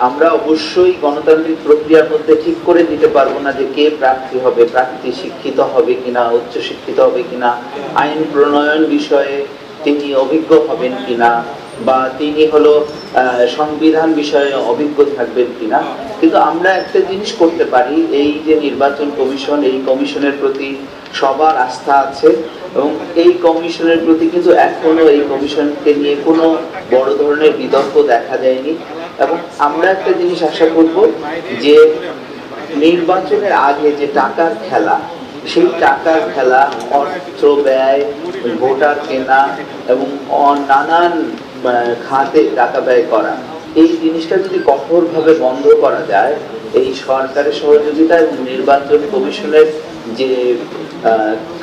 আমরা অবশ্যই গণতান্ত্রিক প্রক্রিয়ার মধ্যে ঠিক করে দিতে পারবো না যে কে প্রার্থী হবে, প্রার্থী শিক্ষিত হবে কিনা, উচ্চ শিক্ষিত হবে কিনা, আইন প্রণয়ন বিষয়ে তিনি অভিজ্ঞ হবেন কিনা, বা তিনি হলো সংবিধান বিষয়ে অভিজ্ঞ থাকবেন কিনা। কিন্তু আমরা একটা জিনিস করতে পারি, এই যে নির্বাচন কমিশন, এই কমিশনের প্রতি সবার আস্থা আছে, এবং এই কমিশনের প্রতি কিন্তু এখনো এই কমিশনকে নিয়ে কোনো বড় ধরনের বিতর্ক দেখা যায়নি। এবং আমরা একটা জিনিস আশা করব যে নির্বাচনের আগে যে টাকার খেলা, সেই টাকার খেলা, অর্থ ব্যয়, ভোটার কেনা এবং নানান খাতে টাকা ব্যয় করা, এই জিনিসটা যদি কঠোরভাবে বন্ধ করা যায়, এই সরকারের সহযোগিতা এবং নির্বাচন কমিশনের যে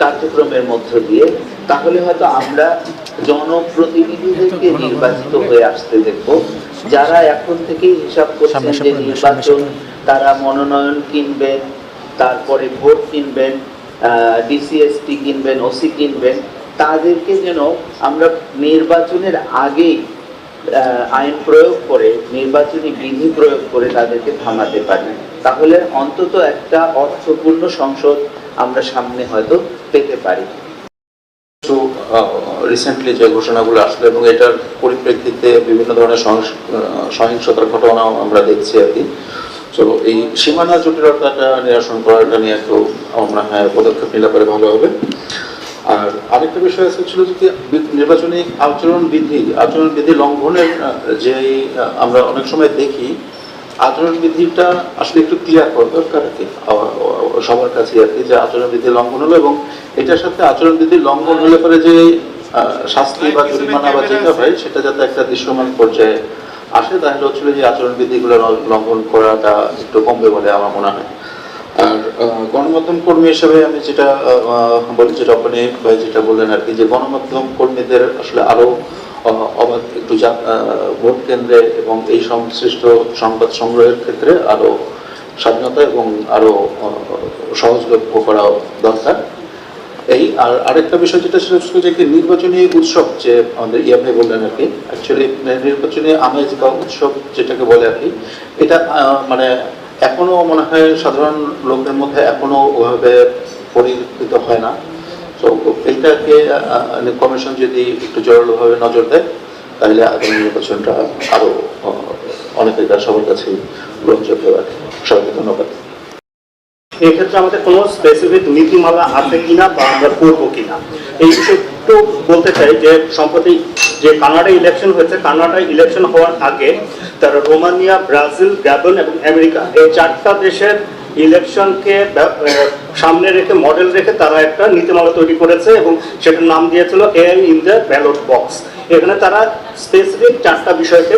কার্যক্রমের মধ্য দিয়ে, তাহলে হয়তো আমরা জনপ্রতিনিধিদেরকে নির্বাচিত হয়ে আসতে দেখব, যারা এখন থেকেই হিসাব করছেন যে নির্বাচন, তারা মনোনয়ন কিনবেন, তারপরে ভোট কিনবেন, ডিসিএসপি কিনবেন, ওসি কিনবেন, তাদেরকে যেন আমরা নির্বাচনের আগেই আইন প্রয়োগ করে, নির্বাচনী বিধি প্রয়োগ করে তাদেরকে থামাতে পারি। তাহলে অন্তত একটা অর্থপূর্ণ সংসদ আমরা সামনে হয়তো পেতে পারি। রিসেন্টলি যে ঘোষণাগুলো আসলো এবং এটার পরিপ্রেক্ষিতে বিভিন্ন ধরনের সহিংসতার ঘটনাও আমরা দেখছি আর কি। তো এই সীমানা জটিলতাটা নিরসন করাটা নিয়ে একটু আমরা পদক্ষেপ নিলে পরে ভালো হবে। আর আরেকটা বিষয় ছিল যে নির্বাচনী আচরণ বিধি লঙ্ঘনের যে আমরা অনেক সময় দেখি আচরণবিধিটা আসলে একটু ক্লিয়ার করা দরকার আর কি সবার কাছে আর কি, যে আচরণবিধি লঙ্ঘন হলো এবং এটার সাথে আচরণবিধি লঙ্ঘন হলে পরে যে শাস্তি বা জরিমানা বা যেটা হয় সেটা যাতে একটা দৃশ্যমান পর্যায়ে আসে, তাহলে হচ্ছিল যে আচরণবিধিগুলো লঙ্ঘন করাটা একটু কমবে বলে আমার মনে হয়। আর গণমাধ্যম কর্মী হিসেবে আমি যেটা বলি, যেটা আপনি ভাই যেটা বললেন আর কি, যে গণমাধ্যম কর্মীদের আসলে আরো অবাধ একটু ভোট কেন্দ্রে এবং এই সংশ্লিষ্ট সংবাদ সংগ্রহের ক্ষেত্রে আরো স্বাধীনতা এবং আরো সহজলভ্য করা দরকার। এই আর আরেকটা বিষয় যেটা সেটা হচ্ছে যে নির্বাচনী উৎসব, যে আমাদের ইয়া ভাই বললেন আর কি, অ্যাকচুয়ালি নির্বাচনী আমেজ বা উৎসব যেটাকে বলে আর কি, এটা মানে এখনো মনে হয় সাধারণ লোকের মধ্যে এখনো ওভাবে পরিলক্ষিত হয় না। তো এইটাকে কমিশন যদি একটু জোরালোভাবে নজর দেয় তাহলে আগামী নির্বাচনটা আরো অনেকের কাছে সবার কাছে গ্রহণযোগ্য হবে। সবাইকে ধন্যবাদ। এক্ষেত্রে আমাদের কোনো স্পেসিফিক নীতিমালা আছে কিনা বা আমরা করবো কিনা এই বিষয়ে একটু বলতে চাই। যে সম্প্রতি যে কানাডা ইলেকশন হয়েছে, কানাডা ইলেকশন হওয়ার আগে তারা রোমানিয়া, ব্রাজিল, গ্যাবন এবং আমেরিকা এই 4টা দেশের ইলেকশনকে সামনে রেখে মডেল রেখে তারা একটা নীতিমালা তৈরি করেছে এবং সেটার নাম দিয়েছিল AI in the ballot box. এখানে তারা স্পেসিফিক 4টা বিষয়কে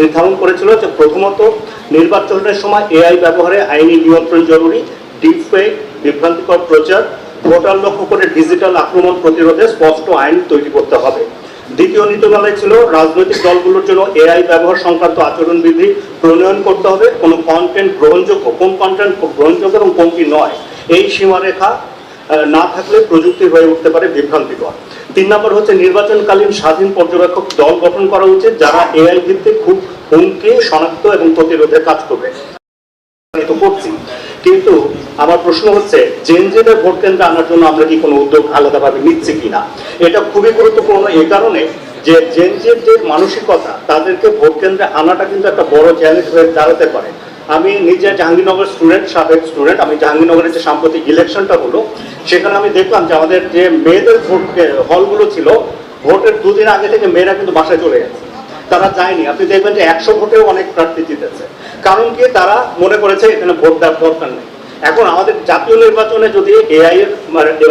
নির্ধারণ করেছিল যে প্রথমত নির্বাচনের সময় এআই ব্যবহারে আইনি নিয়ন্ত্রণ জরুরি, ডিপ ফেক, বিভ্রান্তিকর প্রচার, ভোটার লক্ষ্য করে ডিজিটাল আক্রমণ প্রতিরোধে স্পষ্ট আইন তৈরি করতে হবে। দ্বিতীয় নীতিমালায় ছিল রাজনৈতিক দলগুলোর জন্য এআই ব্যবহার সংক্রান্ত আচরণবিধি প্রণয়ন করতে হবে। কোনো কন্টেন্ট গ্রহণযোগ্য, কোন কন্টেন্ট গ্রহণযোগ্য এবং কোনটি নয়, এই সীমারেখা না থাকলে প্রযুক্তি হয়ে উঠতে পারে বিভ্রান্তিকর। 3 নম্বর হচ্ছে নির্বাচনকালীন স্বাধীন পর্যবেক্ষক দল গঠন করা উচিত যারা এআই ভিত্তিক খুব হুমকি শনাক্ত এবং প্রতিরোধে কাজ করবে। করছি, কিন্তু আমার প্রশ্ন হচ্ছে জেনজিদের ভোট কেন্দ্রে আনার জন্য আমরা কি কোনো উদ্যোগ আলাদাভাবে নিচ্ছি কিনা? এটা খুবই গুরুত্বপূর্ণ এই কারণে যে জেনজির যে মানসিকতা, তাদেরকে ভোট কেন্দ্রে আনাটা কিন্তু একটা বড় চ্যালেঞ্জ হয়ে দাঁড়াতে পারে। আমি নিজে জাহাঙ্গীরনগর স্টুডেন্ট, সাবেক স্টুডেন্ট। আমি জাহাঙ্গীরনগরের যে সাম্প্রতিক ইলেকশনটা হলো সেখানে আমি দেখলাম যে আমাদের যে মেয়েদের ভোট হলগুলো ছিল, ভোটের 2 দিন আগে থেকে মেয়েরা কিন্তু বাসায় চলে গেছে, তারা যায়নি। আপনি দেখবেন যে 100 ভোটেও অনেক প্রার্থী জিতেছে। কারণ কি? তারা মনে করেছে এখানে ভোট দেওয়ার দরকার নেই। এখন আমাদের জাতীয় নির্বাচনে যদি এআই এর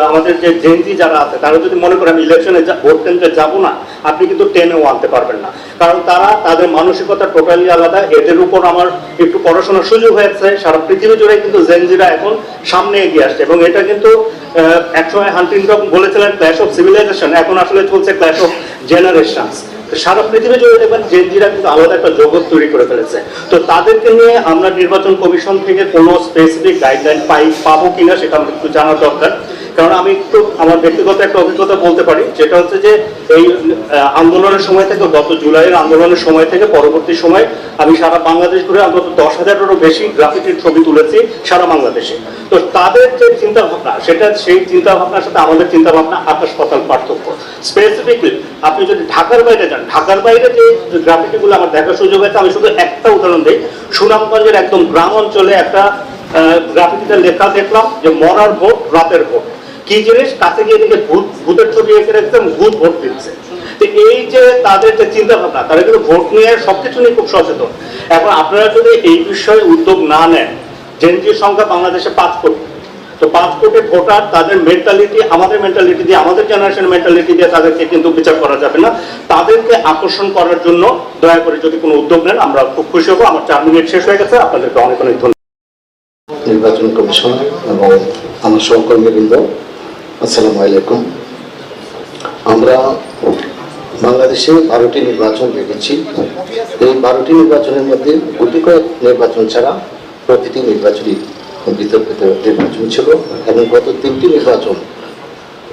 আমাদের যে জেনজি যারা আছে তারা যদি মনে করে আমি ইলেকশনে ভোট কেন্দ্রে যাবো না, আপনি কিন্তু টেনেও আনতে পারবেন না, কারণ তারা তাদের মানসিকতা টোটালি আলাদা। এদের উপর আমার একটু পড়াশোনার সুযোগ হয়েছে। সারা পৃথিবী জুড়ে কিন্তু জেনজিরা এখন সামনে এগিয়ে আসছে এবং এটা কিন্তু একসময় হান্টিংটন বলেছিলেন ক্ল্যাশ অফ সিভিলাইজেশন, এখন আসলে চলছে ক্ল্যাশ অফ জেনারেশনস। সারা পৃথিবী জুড়ে দেখবেন জেনজিরা কিন্তু আলাদা একটা জগৎ তৈরি করে ফেলেছে। তো তাদেরকে নিয়ে আমরা নির্বাচন কমিশন থেকে কোনো স্পেসিফিক গাইডলাইন পাবো কিনা সেটা আমাদের একটু জানা দরকার। কারণ আমি একটু আমার ব্যক্তিগত একটা অভিজ্ঞতা বলতে পারি, যেটা হচ্ছে যে এই আন্দোলনের সময় থেকে, গত জুলাইয়ের আন্দোলনের সময় থেকে পরবর্তী সময় আমি সারা বাংলাদেশ ঘুরে অন্তত 10,000-এরও বেশি গ্রাফিটির ছবি তুলেছি সারা বাংলাদেশে। তো তাদের যে চিন্তা ভাবনা, সেটা সেই চিন্তা ভাবনার সাথে আমাদের চিন্তা ভাবনা আকাশ পাতাল পার্থক্য। স্পেসিফিকলি আপনি যদি ঢাকার বাইরে যান, ঢাকার বাইরে যে গ্রাফিটিগুলো আমার দেখার সুযোগ হয়েছে, আমি শুধু একটা উদাহরণ দিই। সুনামগঞ্জের একদম গ্রাম অঞ্চলে একটা গ্রাফিটিতে লেখা দেখলাম যে মরার ভোট, রাতের ভোট। কি জিনিস? কাছে গিয়ে দেখে ভূতের ছবি এঁকে রেখেছে, ভূত ভোট দিচ্ছে। তো এই যে তাদের যে চিন্তা ভাবনা, তারা কিন্তু ভোট নিয়ে সবকিছু নিয়ে খুব সচেতন। এখন আপনারা যদি এই বিষয়ে উদ্যোগ না নেন, জেনজির সংখ্যা বাংলাদেশে 5 কোটি, তো 5 কোটি ভোটার, তাদের মেন্টালিটি আমাদের মেন্টালিটি দিয়ে, আমাদের জেনারেশন মেন্টালিটি দিয়ে তাদেরকে কিন্তু বিচার করা যাবে না। তাদেরকে আকর্ষণ করার জন্য দয়া করে যদি কোনো উদ্যোগ নেন আমরা খুব খুশি হবো। আমার 4 মিনিট শেষ হয়ে গেছে, আপনাদেরকে অনেক অনেক ধন্যবাদ। নির্বাচন কমিশন এবং আমার সহকর্মীবৃন্দ, আসসালামু আলাইকুম। আমরা বাংলাদেশে 12টি নির্বাচন দেখেছি। এই 12টি নির্বাচনের মধ্যে গুটি কয়েক নির্বাচন ছাড়া প্রতিটি নির্বাচনই বিতর্কিত নির্বাচন ছিল এবং গত 3টি নির্বাচন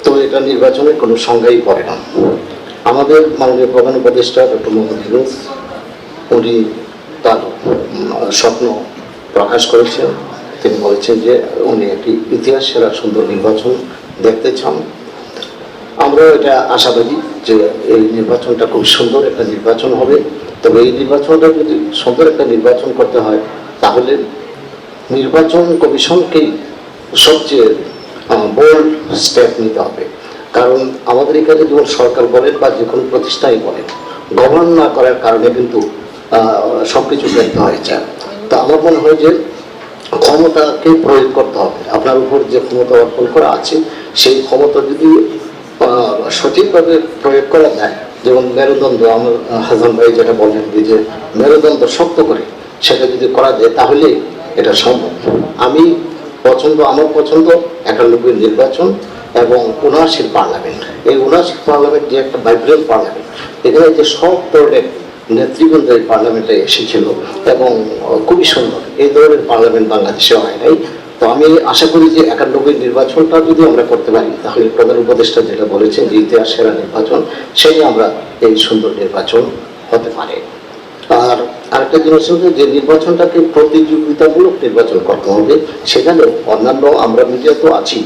তো এটা নির্বাচনের কোনো সংজ্ঞাই পড়ে না। আমাদের মাননীয় প্রধান উপদেষ্টা ডক্টর মোহাম্মদ ইউনূস, উনি তার স্বপ্ন প্রকাশ করেছেন। তিনি বলেছেন যে উনি একটি ইতিহাস সেরা সুন্দর নির্বাচন দেখতে চান। আমরা এটা আশাবাদী যে এই নির্বাচনটা খুব সুন্দর একটা নির্বাচন হবে। তবে এই নির্বাচনটা যদি সুন্দর একটা নির্বাচন করতে হয় তাহলে নির্বাচন কমিশনকেই সবচেয়ে বোল্ড স্টেপ নিতে হবে। কারণ আমাদের এখানে যেমন সরকার বলেন বা যে কোনো প্রতিষ্ঠানই বলেন, গভর্ন না করার কারণে কিন্তু সবকিছু দেখতে হয়ে যায়। তা আমার মনে হয় যে ক্ষমতাকে প্রয়োগ করতে হবে। আপনার উপর যে ক্ষমতা অর্পণ করা আছে সেই ক্ষমতা যদি সঠিকভাবে প্রয়োগ করা যায়, যেমন মেরুদণ্ড, আমার হাসান ভাই যেটা বললেন যে মেরুদণ্ড শক্ত করে সেটা যদি করা যায় তাহলে এটা সম্ভব। আমার পছন্দ 91 নির্বাচন এবং 79 পার্লামেন্ট। এই 79 পার্লামেন্ট যে একটা ভাইব্রেন্ট পার্লামেন্ট, এখানে যে সব ধরনের নেতৃবৃন্দ এই পার্লামেন্টে এসেছিল এবং খুবই সুন্দর। এই ধরনের পার্লামেন্ট বাংলাদেশে হয় নাই। তো আমি আশা করি যে 91 নির্বাচনটা যদি আমরা করতে পারি তাহলে প্রধান উপদেষ্টা যেটা বলেছেন যে ইতিহাস সেরা নির্বাচন, সেই আমরা এই সুন্দর নির্বাচন হতে পারে। আর আরেকটা জিনিস হচ্ছে যে নির্বাচনটাকে প্রতিযোগিতামূলক নির্বাচন করতে হবে। সেখানে অন্যান্য আমরা মিডিয়া তো আছি,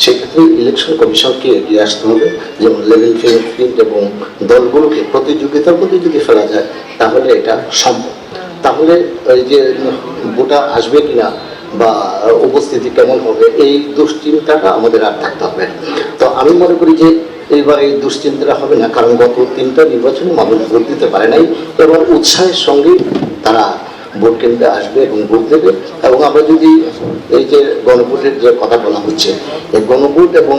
সেক্ষেত্রে ইলেকশন কমিশনকে এগিয়ে আসতে হবে, যেমন লেভেল প্লেইং ফিল্ড এবং দলগুলোকে প্রতিযোগিতার মধ্যে যদি ফেলা যায় তাহলে এটা সম্ভব। তাহলে এই যে ভোটার আসবে কিনা বা উপস্থিতি কেমন হবে এই দুশ্চিন্তাটা আমাদের আর থাকতে হবে। তো আমি মনে করি যে এইবার এই দুশ্চিন্তাটা হবে না, কারণ গত 3টা নির্বাচনে মানুষ ভোট দিতে পারে নাই এবং উৎসাহের সঙ্গে তারা ভোট কেন্দ্রে আসবে এবং ভোট দেবে। এবং আমরা যদি এই যে গণভোটের যে কথা বলা হচ্ছে, এই গণভোট এবং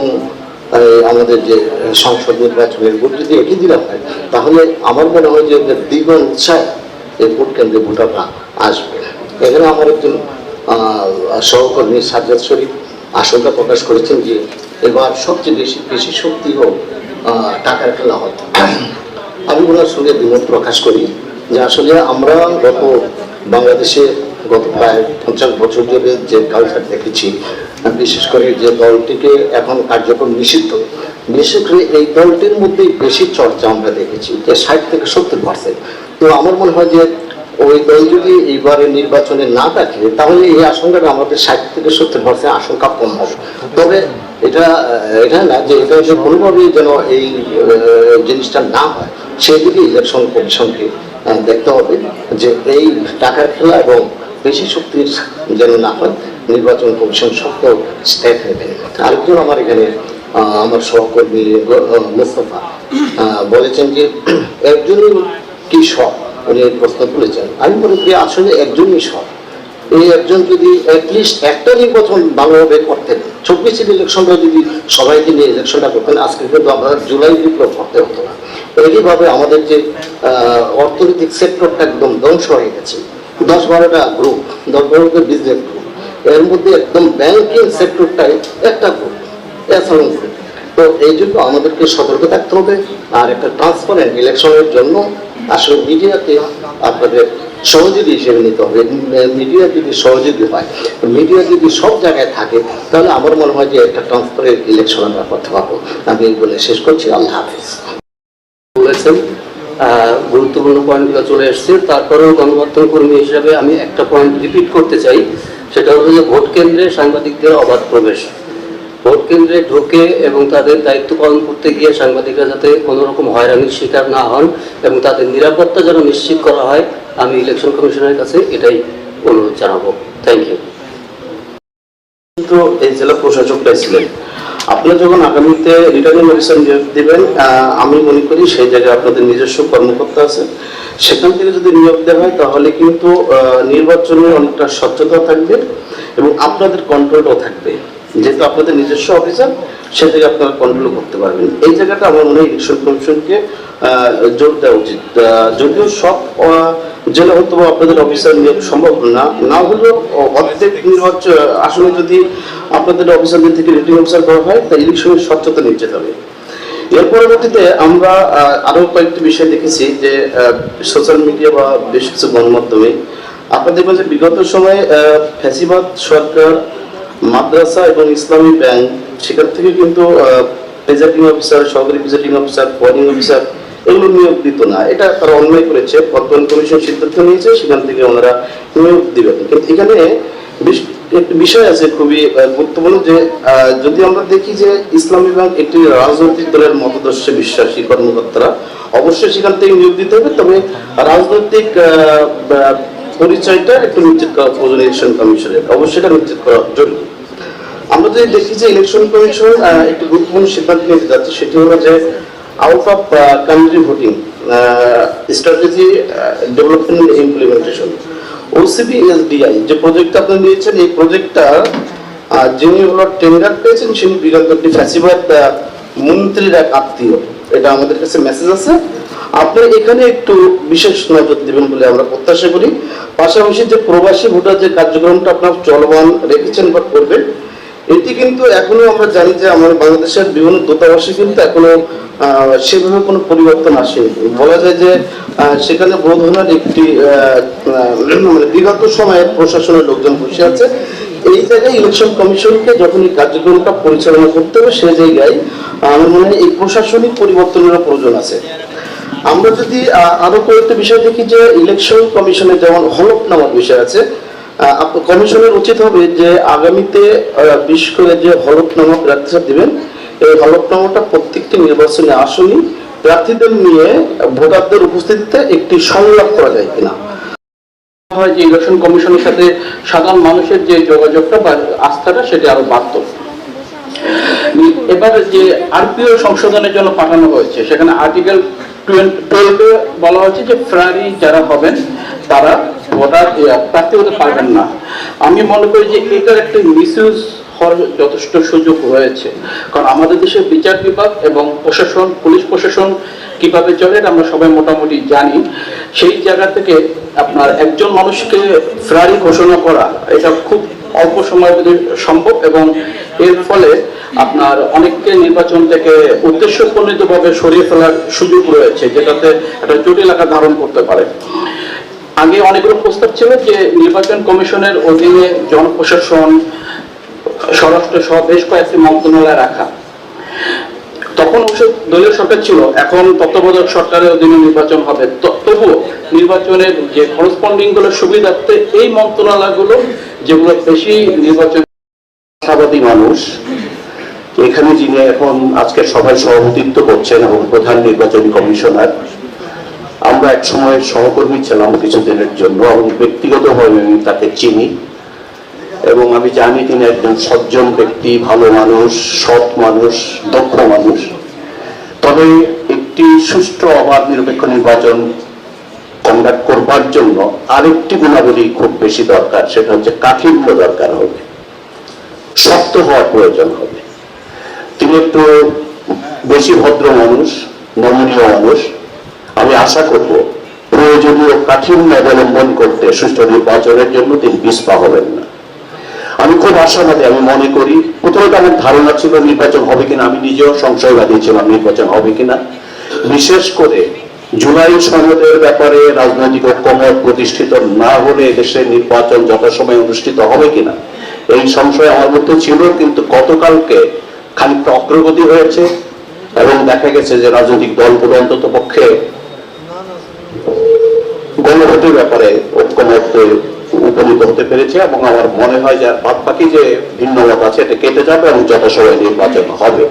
আমাদের যে সংসদ নির্বাচনের ভোট যদি একই দিনে হয় তাহলে আমার মনে হয় যে দ্বিগুণ উৎসাহ এই ভোট কেন্দ্রে ভোটাররা আসবে। এখানে আমার একজন সহকর্মী সাজ্জাদ শরীফ আশঙ্কা প্রকাশ করেছেন যে এবার সবচেয়ে বেশি শক্তি ও টাকার খেলা হয়। আমি ওনার সঙ্গে দ্বিমত প্রকাশ করি যে আসলে আমরা বাংলাদেশে গত প্রায় 50 বছর ধরে যে কালচার দেখেছি, বিশেষ করে যে দলটিকে এখন কার্যক্রম নিষিদ্ধ, বিশেষ করে এই দলটির মধ্যে বেশি চর্চা আমরা দেখেছি যে 60 থেকে 70%। তো আমার মনে হয় যে ওই দল যদি এইবারে নির্বাচনে না থাকে তাহলে এই আশঙ্কাটা আমাদের 60 থেকে 70% আশঙ্কা কম হবে। তবে এটা না যে এটা যে কোনোভাবেই যেন এই জিনিসটা না হয়, সেদিকে ইলেকশন কমিশনকে দেখতে হবে যে এই টাকার খেলা এবং বেশি শক্তির যেন না হয়। নির্বাচন কমিশন শক্ত স্টেপ নেবে। আরেকজন আমার এখানে আমার সহকর্মী মুস্তফা বলেছেন যে একজনই কি সব, উনি প্রশ্ন তুলেছেন। আমি মনে করি আসলে একজনই সব। এই একজন যদি অ্যাটলিস্ট একটা নির্বাচন ভালোভাবে করতেন, 24 ইলেকশনটা যদি সবাইকে নিয়ে ইলেকশনটা করতেন, আজকে কিন্তু আমরা জুলাই বিপ্লব করতে হতো না। একইভাবে আমাদের যে অর্থনৈতিক সেক্টরটা একদম ধ্বংস হয়ে গেছে। 10-12টা গ্রুপ, 10-12টা বিজনেস গ্রুপ, এর মধ্যে একদম ব্যাংকিং সেক্টরটাই একটা গ্রুপ, গ্রুপ। তো এই জন্য আমাদেরকে সতর্ক থাকতে হবে। আর একটা ট্রান্সপারেন্ট ইলেকশনের জন্য আসলে মিডিয়াকে আপনাদের সহযোগী হিসেবে নিতে হবে। মিডিয়া যদি সহযোগী হয়, মিডিয়া যদি সব জায়গায় থাকে, তাহলে আমার মনে হয় যে একটা ট্রান্সপারেন্ট ইলেকশন আমরা করতে পারবো। আমি এই বলে শেষ করছি। আল্লাহ হাফিজ। বলেছেন গুরুত্বপূর্ণ পয়েন্টগুলো চলে এসছে। তারপরেও গণমাধ্যম কর্মী হিসাবে আমি একটা পয়েন্ট রিপিট করতে চাই, সেটা হলো যে ভোট কেন্দ্রে সাংবাদিকদের অবাধ প্রবেশ। ভোট কেন্দ্রে ঢুকে এবং তাদের দায়িত্ব পালন করতে গিয়ে সাংবাদিকরা যাতে কোনো রকম হয়রানির শিকার না হন এবং তাদের নিরাপত্তা যেন নিশ্চিত করা হয়, আমি ইলেকশন কমিশনের কাছে এটাই অনুরোধ জানাবো। Thank you. কিন্তু এই জেলা প্রশাসকরা ছিলেন, আপনারা যখন আগামীতে রিটার্নিং অফিসার নিয়োগ দেবেন, আমি মনে করি সেই জায়গায় আপনাদের নিজস্ব কর্মকর্তা আছে, সেখান থেকে যদি নিয়োগ দেওয়া হয় তাহলে কিন্তু নির্বাচনে অনেকটা স্বচ্ছতা থাকবে এবং আপনাদের কন্ট্রোলটাও থাকবে। যেহেতু আপনাদের নিজস্ব অফিসার, সে থেকে আপনারা কন্ট্রোল করতে পারবেন। এই জায়গাটা আমার মনে হয় ইলেকশন কমিশনকে জোর দেওয়া উচিত। যদিও সব জেলা হয়তো আপনাদের অফিসার নিয়োগ সম্ভব না হলেও অর্ধেক নির্বাচন আসলে যদি আপনাদের অফিসারদের থেকে রিটার্নিং অফিসার করা হয় তা ইলেকশনের স্বচ্ছতা নিশ্চিত হবে। এর পরবর্তীতে আমরা আরো কয়েকটি বিষয় দেখেছি যে সোশ্যাল মিডিয়া বা বেশ কিছু গণমাধ্যমে আপনারা দেখবেন যে বিগত সময়ে ফ্যাসিবাদ সরকার মাদ্রাসা এবং ইসলামী ব্যাংক, সেখান থেকে কিন্তু প্রেজাইডিং অফিসার, সহকারী প্রেজাইডিং অফিসার, পয়েন্টিং অফিসার এগুলো নিয়োগ দিত না। এটা তারা অন্যায় করেছে। বর্তমান কমিশন সিদ্ধান্ত নিয়েছে সেখান থেকে ওনারা নিয়োগ দিবেন। কিন্তু এখানে একটি বিষয় আছে খুবই গুরুত্বপূর্ণ, যে যদি আমরা দেখি যে ইসলামী ব্যাংক একটি রাজনৈতিক দলের মতাদর্শে বিশ্বাসী কর্মকর্তারা, অবশ্যই সেখান থেকে নিয়োগ দিতে হবে। তবে রাজনৈতিক পরিচয়টা একটু নিশ্চিত করা প্রয়োজন ইলেকশন কমিশনের, অবশ্যই এটা নিশ্চিত করা জরুরি। আমরা যদি দেখি যে ইলেকশন কমিশন একটি গুরুত্বপূর্ণ সিদ্ধান্ত নিতে যাচ্ছে, সেটি হলো যে out of country voting strategy development implementation, OCB SDI যে প্রজেক্টটা আপনি নিয়েছেন, এই প্রজেক্টটা যিনি হলো টেন্ডার পেয়েছেন তিনি বিগত ফ্যাসিবাদ মন্ত্রীর এক আত্মীয়, এটা আমাদের কাছে মেসেজ আছে। আপনি এখানে একটু বিশেষ নজর দিবেন বলে আমরা প্রত্যাশা করি। পাশাপাশি যে প্রবাসী ভোটার যে কার্যক্রমটা আপনার চলমান রেখেছেন বা করবেন, এটি কিন্তু এখনো আমরা জানি যে আমাদের বাংলাদেশের বিভিন্ন দূতাবাসে কিন্তু এখনো সেভাবে কোনো পরিবর্তন আসেনি। বলা যায় যে সেখানে বড় ধরনের একটি মানে বিগত সময়ে প্রশাসনের লোকজন বসে আছে। এই জায়গায় ইলেকশন কমিশনকে যখন এই কার্যক্রমটা পরিচালনা করতে হবে, সেই জায়গায় আমার মনে হয় এই প্রশাসনিক পরিবর্তনের প্রয়োজন আছে। আমরা যদি আরো কয়েকটা বিষয় দেখি যে ইলেকশন কমিশনের যেমন হলফনামার বিষয় আছে, কমিশনের উচিত হবে যে আগামীতে বিশেষ করে যে হলফনামা প্রার্থীরা দিবেন, এই হলফনামাটা প্রত্যেকটি নির্বাচনী আসনই প্রার্থীদের নিয়ে ভোটারদের উপস্থিতিতে একটি সংলাপ করা যায় কিনা। হয় যে ইলেকশন কমিশনের সাথে সাধারণ মানুষের যে যোগাযোগটা বা আস্থাটা সেটা আরো বাড়ত। এবার যে আরপিও সংশোধনের জন্য পাঠানো হয়েছে, সেখানে আর্টিকেল 12 বলা হচ্ছে যে ফেরারি যারা হবেন তারা ভোটার প্রার্থী হতে পারবেন না। আমি মনে করি যে এটার একটা মিসইউজ হওয়ার যথেষ্ট সুযোগ রয়েছে, কারণ আমাদের দেশের বিচার বিভাগ এবং প্রশাসন, পুলিশ প্রশাসন কিভাবে চলে এটা আমরা সবাই মোটামুটি জানি। সেই জায়গা থেকে আপনার একজন মানুষকে ফেরারি ঘোষণা করা এটা খুব অল্প সময়ের মধ্যে সম্ভব, এবং এর ফলে আপনার অনেককে নির্বাচন থেকে উদ্দেশ্যপ্রণীতভাবে সরিয়ে ফেলার সুযোগ রয়েছে, যেটাতে একটা জটিল আকার ধারণ করতে পারে। আগে অনেকগুলো প্রস্তাব ছিল যে নির্বাচন কমিশনের অধীনে জনপ্রশাসন, স্বরাষ্ট্র সহ বেশ কয়েকটি মন্ত্রণালয় রাখা। তখন অবশ্য দলীয় সরকার ছিল, এখন তত্ত্বাবধায়ক সরকারের অধীনে নির্বাচন হবে। তবুও নির্বাচনের যে করসপন্ডিং গুলো সুবিধার্থে এই মন্ত্রণালয়গুলো যেগুলো বেশি নির্বাচন। আশাবাদী মানুষ এখানে যিনি এখন আজকের সভায় সভাপতিত্ব করছেন এবং প্রধান নির্বাচনী কমিশনার, আমরা এক সময় সহকর্মী ছিলাম কিছুদিনের জন্য এবং ব্যক্তিগতভাবে আমি তাকে চিনি এবং আমি জানি তিনি একজন সজ্জন ব্যক্তি, ভালো মানুষ, সৎ মানুষ, দক্ষ মানুষ। তবে একটি সুষ্ঠু অবাধ নিরপেক্ষ নির্বাচন কন্ডাক্ট করবার জন্য আরেকটি গুণাবলী খুব বেশি দরকার, সেটা হচ্ছে কাঠিন্য দরকার হবে, শক্ত হওয়ার প্রয়োজন হবে। তিনি একটু বেশি ভদ্র মানুষ, নমনীয় মানুষ। আমি আশা করব প্রয়োজনীয় কাঠিন্য অবলম্বন করতে সুষ্ঠু নির্বাচনের জন্য তিনি পিছপা হবেন না। আমি খুব আশাবাদী। আমি মনে করি প্রথমে আমার ধারণা ছিল নির্বাচন হবে কিনা, আমি নিজেও সংশয়বাদী ছিলাম নির্বাচন হবে কিনা। বিশেষ করে জুলাই সনদের ব্যাপারে রাজনৈতিক ঐক্যমত প্রতিষ্ঠিত না হলে দেশের নির্বাচন যথাসময়ে অনুষ্ঠিত হবে কিনা এই সংশয় আমার মধ্যে ছিল, কিন্তু গতকালকে খানিকটা অগ্রগতি হয়েছে এবং দেখা গেছে যে রাজনৈতিক দলগুলো অন্তত পক্ষে গণভোটের ব্যাপারে ঐক্যমতে উপনীত হতে পেরেছে এবং আমার মনে হয় যে বাদ বাকি যে ভিন্নমত আছে এটা কেটে যাবে এবং যথাসময়ে নির্বাচন হবে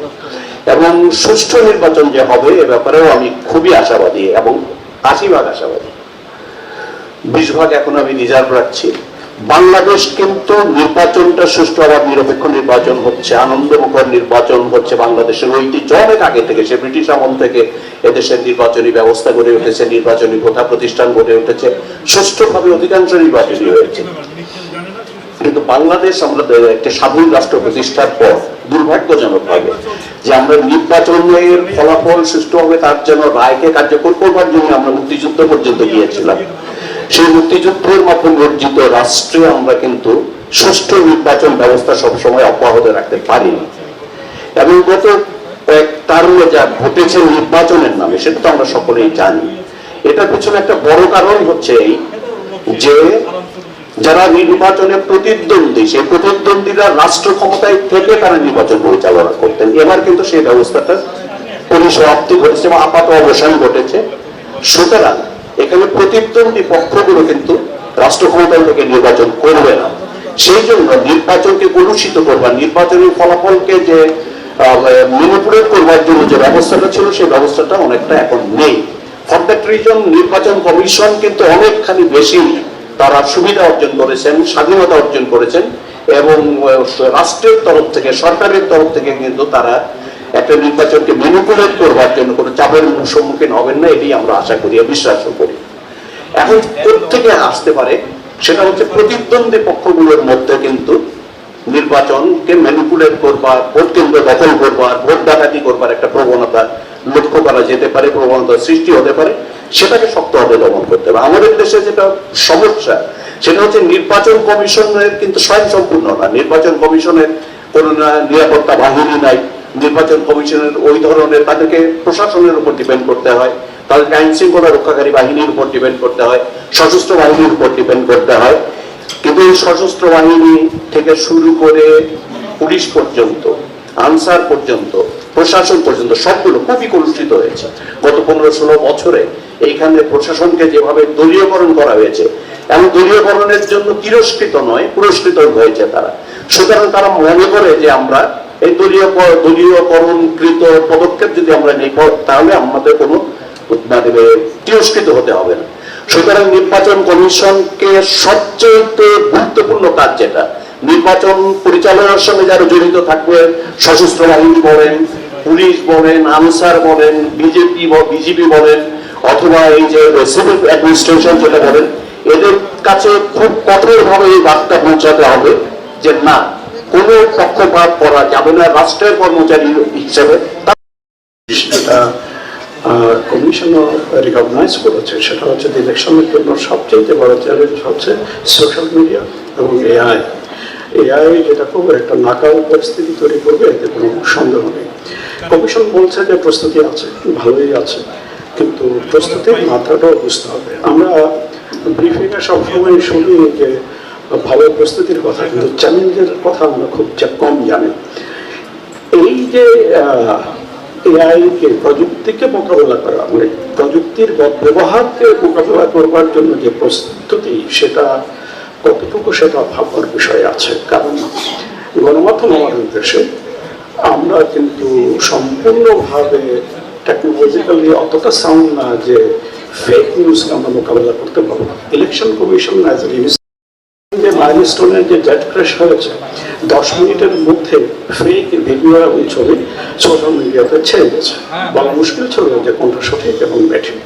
এবং সুষ্ঠু নির্বাচন যে হবে এ ব্যাপারেও আমি খুবই আশাবাদী এবং 80% আশাবাদী। 20% এখন আমি রিজার্ভ রাখছি। বাংলাদেশ কিন্তু নির্বাচনটা সুষ্ঠু আবার নিরপেক্ষ নির্বাচন হচ্ছে, আনন্দমুখর নির্বাচন হচ্ছে। বাংলাদেশের ঐতিহ্য অনেক আগে থেকে, সে ব্রিটিশ আমল থেকে এদেশের নির্বাচনী ব্যবস্থা গড়ে উঠেছে, নির্বাচনী প্রথা প্রতিষ্ঠান গড়ে উঠেছে, সুষ্ঠুভাবে অধিকাংশ নির্বাচনী হয়েছে। কিন্তু বাংলাদেশ আমাদের একটা স্বাধীন রাষ্ট্র প্রতিষ্ঠার পর দুর্ভাগ্যজনকভাবে যে আমরা নির্বাচনের ফলাফল সুষ্ঠু হবে তার জন্য রায়কে কার্যকর করবার জন্য আমরা মুক্তিযুদ্ধ পর্যন্ত গিয়েছিলাম। সেই মুক্তিযুদ্ধের মাধ্যমে অর্জিত রাষ্ট্রে আমরা কিন্তু সুষ্ঠু নির্বাচন ব্যবস্থা সবসময় অব্যাহত রাখতে পারিনি এবং গত টার্মে যা ঘটেছে নির্বাচনের নামে সেটা তো আমরা সকলেই জানি। এটার পিছনে একটা বড় কারণ হচ্ছে এই যে যারা নির্বাচনে প্রতিদ্বন্দ্বী, সেই প্রতিদ্বন্দ্বীরা রাষ্ট্র ক্ষমতায় থেকে তারা নির্বাচন পরিচালনা করতেন। এবার কিন্তু সেই ব্যবস্থাটা পরিসমাপ্তি ঘটেছে বা আপাত অবসান ঘটেছে। সুতরাং এখানে প্রতিদ্বন্দ্বী পক্ষগুলো কিন্তু রাষ্ট্র ক্ষমতায় থেকে নির্বাচন করবে না। সেই জন্য নির্বাচনকে কলুষিত করবার, নির্বাচনের ফলাফলকে যে ম্যানিপুলেট করবার জন্য যে ব্যবস্থাটা ছিল সেই ব্যবস্থাটা অনেকটা এখন নেই। ফর দ্যাট রিজন নির্বাচন কমিশন কিন্তু অনেকখানি বেশি তারা সুবিধা অর্জন করেছেন, স্বাধীনতা অর্জন করেছেন এবং রাষ্ট্রের তরফ থেকে, সরকারের তরফ থেকে কিন্তু তারা একটা নির্বাচনকে ম্যানিপুলেট করবার জন্য কোনো চাপের সম্মুখীন হবেন না, এটাই আমরা আশা করি, বিশ্বাসও করি। এখন কোত্থেকে আসতে পারে সেটা হচ্ছে প্রতিদ্বন্দ্বী পক্ষগুলোর মধ্যে কিন্তু নির্বাচনকে ম্যানিপুলেট করবার, ভোট কেন্দ্র দখল করবার, ভোট ডাকাতি করবার একটা প্রবণতা লক্ষ্য করা যেতে পারে, প্রবণতা সৃষ্টি হতে পারে, সেটাকে শক্তভাবে দমন করতে হবে। আমাদের দেশে যেটা সমস্যা সেটা হচ্ছে নির্বাচন কমিশনের কিন্তু স্বয়ংসম্পূর্ণ না। নির্বাচন কমিশনের কোনো নিরাপত্তা বাহিনী নাই, নির্বাচন কমিশনের ওই ধরনের, তাদেরকে প্রশাসনের উপর ডিপেন্ড করতে হয়, তাদেরকে আইন শৃঙ্খলা রক্ষাকারী বাহিনীর উপর ডিপেন্ড করতে হয়, সশস্ত্র বাহিনীর উপর ডিপেন্ড করতে হয়। কিন্তু এই সশস্ত্র বাহিনী থেকে শুরু করে পুলিশ পর্যন্ত, আনসার পর্যন্ত, প্রশাসন পর্যন্ত সবগুলো খুবই কলুষিত হয়েছে গত 15-16 বছরে। এইখানে প্রশাসনকে যেভাবে দলীয়করণ করা হয়েছে, এবং দলীয়করণের জন্য তিরস্কৃত নয়, পুরস্কৃত হয়েছে তারা। সুতরাং তারা মনে করে যে আমরা এই দলীয়করণকৃত পদক্ষেপ যদি আমরা নেই, তাহলে আমাদের কোনো তিরস্কৃত হতে হবে না। সুতরাং নির্বাচন কমিশনকে সবচেয়ে গুরুত্বপূর্ণ কাজ যেটা, নির্বাচন পরিচালনার সঙ্গে যারা জড়িত থাকবে, সশস্ত্র বাহিনী বলেন, পুলিশ বলেন, আনসার বলেন, বিজেপি বলেন, অথবা এই যে সিভিল অ্যাডমিনিস্ট্রেশন যেটা বলেন, এদের কাছে খুব কঠোরভাবে এই বার্তা পৌঁছাতে হবে যে না, কোনো পক্ষপাত করা যাবে না রাষ্ট্রের কর্মচারী হিসেবে। কমিশনও রিকগনাইজ করেছে, সেটা হচ্ছে ইলেকশনের জন্য সবচেয়ে বড় চ্যালেঞ্জ হচ্ছে সোশ্যাল মিডিয়া এবং এআই যেটা খুব একটা নাকাল পরিস্থিতি তৈরি করবে, এতে কোনো সন্দেহ নেই। কমিশন বলছে যে প্রস্তুতি আছে, ভালোই আছে, কিন্তু প্রস্তুতির মাত্রাটাও বুঝতে হবে। আমরা ব্রিফিংয়ে সবসময় শুনি যে ভালো প্রস্তুতির কথা, কিন্তু চ্যালেঞ্জের কথা আমরা খুব কম জানি। এই যে এআইকে, প্রযুক্তিকে মোকাবেলা করা, মানে প্রযুক্তির ব্যবহারকে মোকাবেলা করবার জন্য যে প্রস্তুতি, সেটা কতটুকু সেটা ভাববার বিষয় আছে। কারণ গণমাধ্যম আমাদের দেশে আমরা কিন্তু সম্পূর্ণভাবে টেকনোলজিক্যালি অতটা সাউন্ড না যে ফেক নিউজকে আমরা মোকাবেলা করতে পারবো। ইলেকশন কমিশন অ্যাজ এ যে মাইলস্টোনের যে জেট ক্র্যাশ হয়েছে, 10 মিনিটের মধ্যে ফেক ভিডিও এবং ছবি সোশ্যাল মিডিয়াতে ছেড়ে গেছে। বলা মুশকিল ছিল যে কোনটা সঠিক এবং ব্যাঠিক।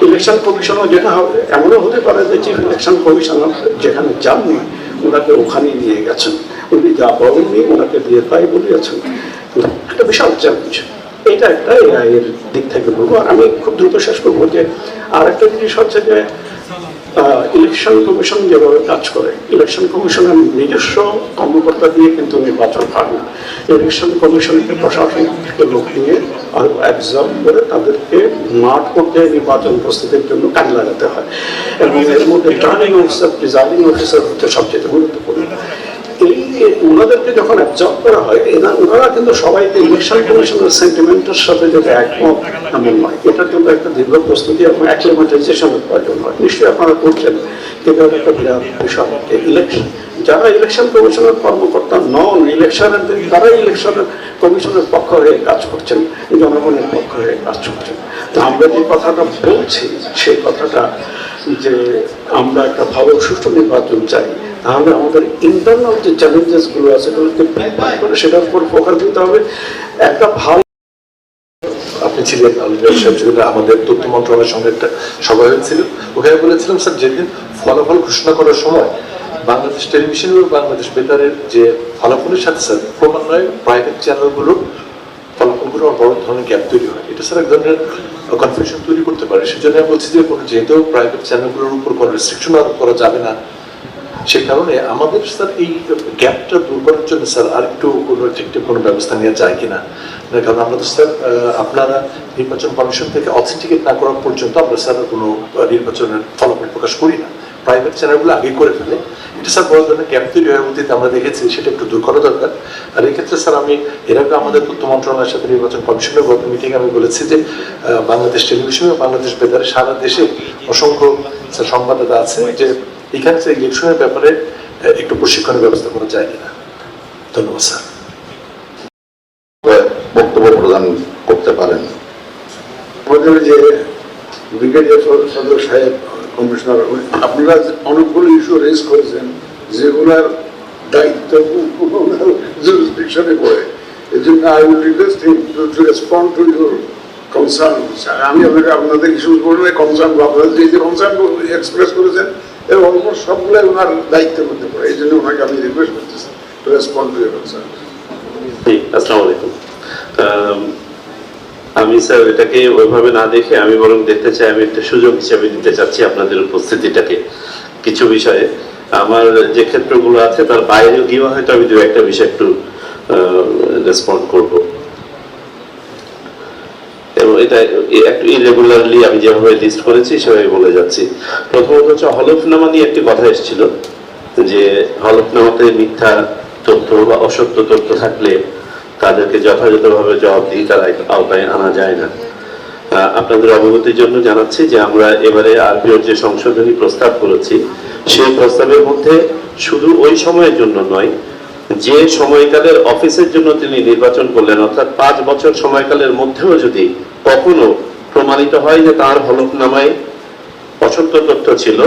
ইলেকশন কমিশনও যেটা হবে, এমনও হতে পারে যে চিফ ইলেকশন কমিশনার যেখানে যাননি ওনাকে ওখানেই নিয়ে গেছেন, উনি যা বলেননি ওনাকে দিয়ে তাই বলিয়েছেন। একটা বিশাল চ্যালেঞ্জ। এটা একটা এআই এর দিক থেকে বলবো। আর আমি খুব দ্রুত শেষ করবো যে আর একটা জিনিস হচ্ছে যে ইলেকশন কমিশন যেভাবে কাজ করে, ইলেকশন কমিশনের নিজস্ব কর্মকর্তা দিয়ে কিন্তু নির্বাচন হয় না। ইলেকশন কমিশনকে প্রশাসনকে লোক নিয়ে অ্যাবজর্ভ করে তাদেরকে মাঠ পর্যায়ে নির্বাচন প্রস্তুতির জন্য কাজে লাগাতে হয়, এবং এর মধ্যে রিটার্নিং অফিসার, প্রিজাইডিং অফিসার হচ্ছে সবচেয়ে গুরুত্বপূর্ণ। এই ওনাদেরকে যখন অ্যাবজর্ভ করা হয়, ওনারা কিন্তু সবাইকে ইলেকশন কমিশনের সেন্টিমেন্টের সাথে যেটা একমত এমন নয়। এটার জন্য একটা দীর্ঘ প্রস্তুতি এবং অ্যাক্লিমেটাইজেশনের প্রয়োজন হয়। নিশ্চয়ই আপনারা করছেন, কিন্তু একটা বিরাট বিষয়। ইলেকশন, যারা ইলেকশন কমিশনের কর্মকর্তা নন, ইলেকশনের তারাই ইলেকশনের কমিশনের পক্ষ হয়ে কাজ করছেন, জনগণের পক্ষ হয়ে কাজ করছেন। তো আমরা যে কথাটা বলছি, সেই কথাটা যে আমরা একটা ভালো সুষ্ঠু নির্বাচন চাই, তাহলে আমাদের ইন্টারনাল যে চ্যালেঞ্জেস গুলো আছে সেটার উপর ফোকাস দিতে হবে। একটা ভালো, আপনি ছিলেন আমাদের তথ্য মন্ত্রণালয়ের সঙ্গে একটা সভা হয়েছিল, ওখানে বলেছিলাম স্যার যেদিন ফলাফল ঘোষণা করার সময় বাংলাদেশ টেলিভিশন এবং বাংলাদেশ বেতারের যে ফলাফলের সাথে স্যার ক্রমান্বয়ে প্রাইভেট চ্যানেলগুলোর ফলাফলগুলো বড় ধরনের গ্যাপ তৈরি হয়। এটা স্যার এক ধরনের কনফিউশন তৈরি করতে পারে। সেজন্য আমি বলছি যে যেহেতু প্রাইভেট চ্যানেলগুলোর উপর কোনো রেস্ট্রিকশন আরোপ করা যাবে না, সেই কারণে আমাদের স্যার এই গ্যাপটা দূর করার জন্য স্যার আরেকটু কোনো ঠিকঠাক কোনো ব্যবস্থা নেওয়া যায় কিনা। কারণ আমরা তো স্যার আপনারা নির্বাচন কমিশন থেকে অথেন্টিকেট না করা পর্যন্ত আমরা স্যার কোনো নির্বাচনের ফলাফল প্রকাশ করি না, প্রাইভেট চ্যানেলগুলো আগে করে ফেলে। এটা স্যার বড় ধরনের গ্যাপ তৈরি হওয়ার অতীতে আমরা দেখেছি, সেটা একটু দূর করা দরকার। আর এক্ষেত্রে স্যার আমি এর আগে আমাদের তথ্য মন্ত্রণালয়ের সাথে নির্বাচন কমিশনের গত মিটিং আমি বলেছি যে বাংলাদেশ টেলিভিশন এবং বাংলাদেশ বেতারে সারা দেশে অসংখ্য স্যার সংবাদদাতা আছে, যে এখানে স্যার ইলেকশনের ব্যাপারে একটু প্রশিক্ষণের ব্যবস্থা করা যায় কিনা। ধন্যবাদ স্যার। বক্তব্য প্রদান করতে পারেন। আমাদের যে ব্রিগেডিয়ার সদর সাহেব কমিশনার, আপনারা অনেকগুলো ইস্যু রেজ করেছেন যেগুলোর দায়িত্ব জুরিসডিকশনে পড়ে, এই জন্য I will request him to respond to your concern. আমি আপনাদের ইস্যুস বলবো, কনসার্ন আপনারা যে কনসার্ন এক্সপ্রেস করেছেন এর অলমোস্ট সবগুলাই ওনার দায়িত্বের মধ্যে পড়ে। এই জন্য ওনাকে আমি রিকোয়েস্ট করতেছি two respond to your concern. আসসালামু আলাইকুম। আমি স্যার এটাকে ওইভাবে না দেখে আমি বরং দেখতে চাই, আমি একটা সুযোগ হিসেবে দিতে চাচ্ছি আপনাদের উপস্থিতিটাকে কিছু বিষয়ে। আমার যে ক্ষেত্রগুলো আছে তার বাইরে গিয়ে হয়তো আমি দু একটা বিষয় একটু রেসপন্ড করব, এবং এটা একটু ইরেগুলারলি আমি যেভাবে লিস্ট করেছি সেভাবে বলে যাচ্ছি। প্রথমত হচ্ছে হলফনামা নিয়ে একটি কথা এসেছিল যে হলফনামাতে মিথ্যা তথ্য বা অসত্য তথ্য থাকলে তাদেরকে যথাযথভাবে জবাবদিহিতার আওতায় আনা যায় না। আপনাদের অবগতির জন্য জানাচ্ছি যে আমরা এবারে আরপিওর যে সংশোধনী প্রস্তাব করেছি সেই প্রস্তাবের মধ্যে শুধু ওই সময়ের জন্য নয়, যে সময়কালের অফিসের জন্য তিনি নির্বাচন করলেন, অর্থাৎ 5 বছর সময়কালের মধ্যেও যদি কখনো প্রমাণিত হয় যে তার হলফনামায় অসত্য তথ্য ছিল,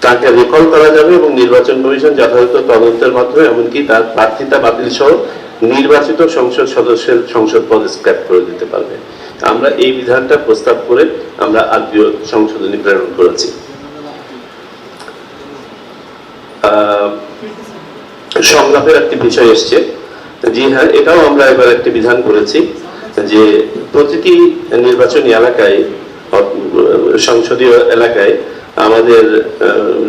তাকে রিকল করা যাবে এবং নির্বাচন কমিশন যথাযথ তদন্তের মাধ্যমে এমনকি তার প্রার্থিতা বাতিল সহ নির্বাচিত সংসদ সদস্যের সংসদ পদ স্ক্র্যাপ করে দিতে পারবে। আমরা এই বিধানটা প্রস্তাব করে আমরা আরপিও সংশোধনী প্রেরণ করেছি। সংলাপের একটি বিষয় এসছে, জি হ্যাঁ, এটাও আমরা এবার একটি বিধান করেছি যে প্রতিটি নির্বাচনী এলাকায়, সংসদীয় এলাকায় আমাদের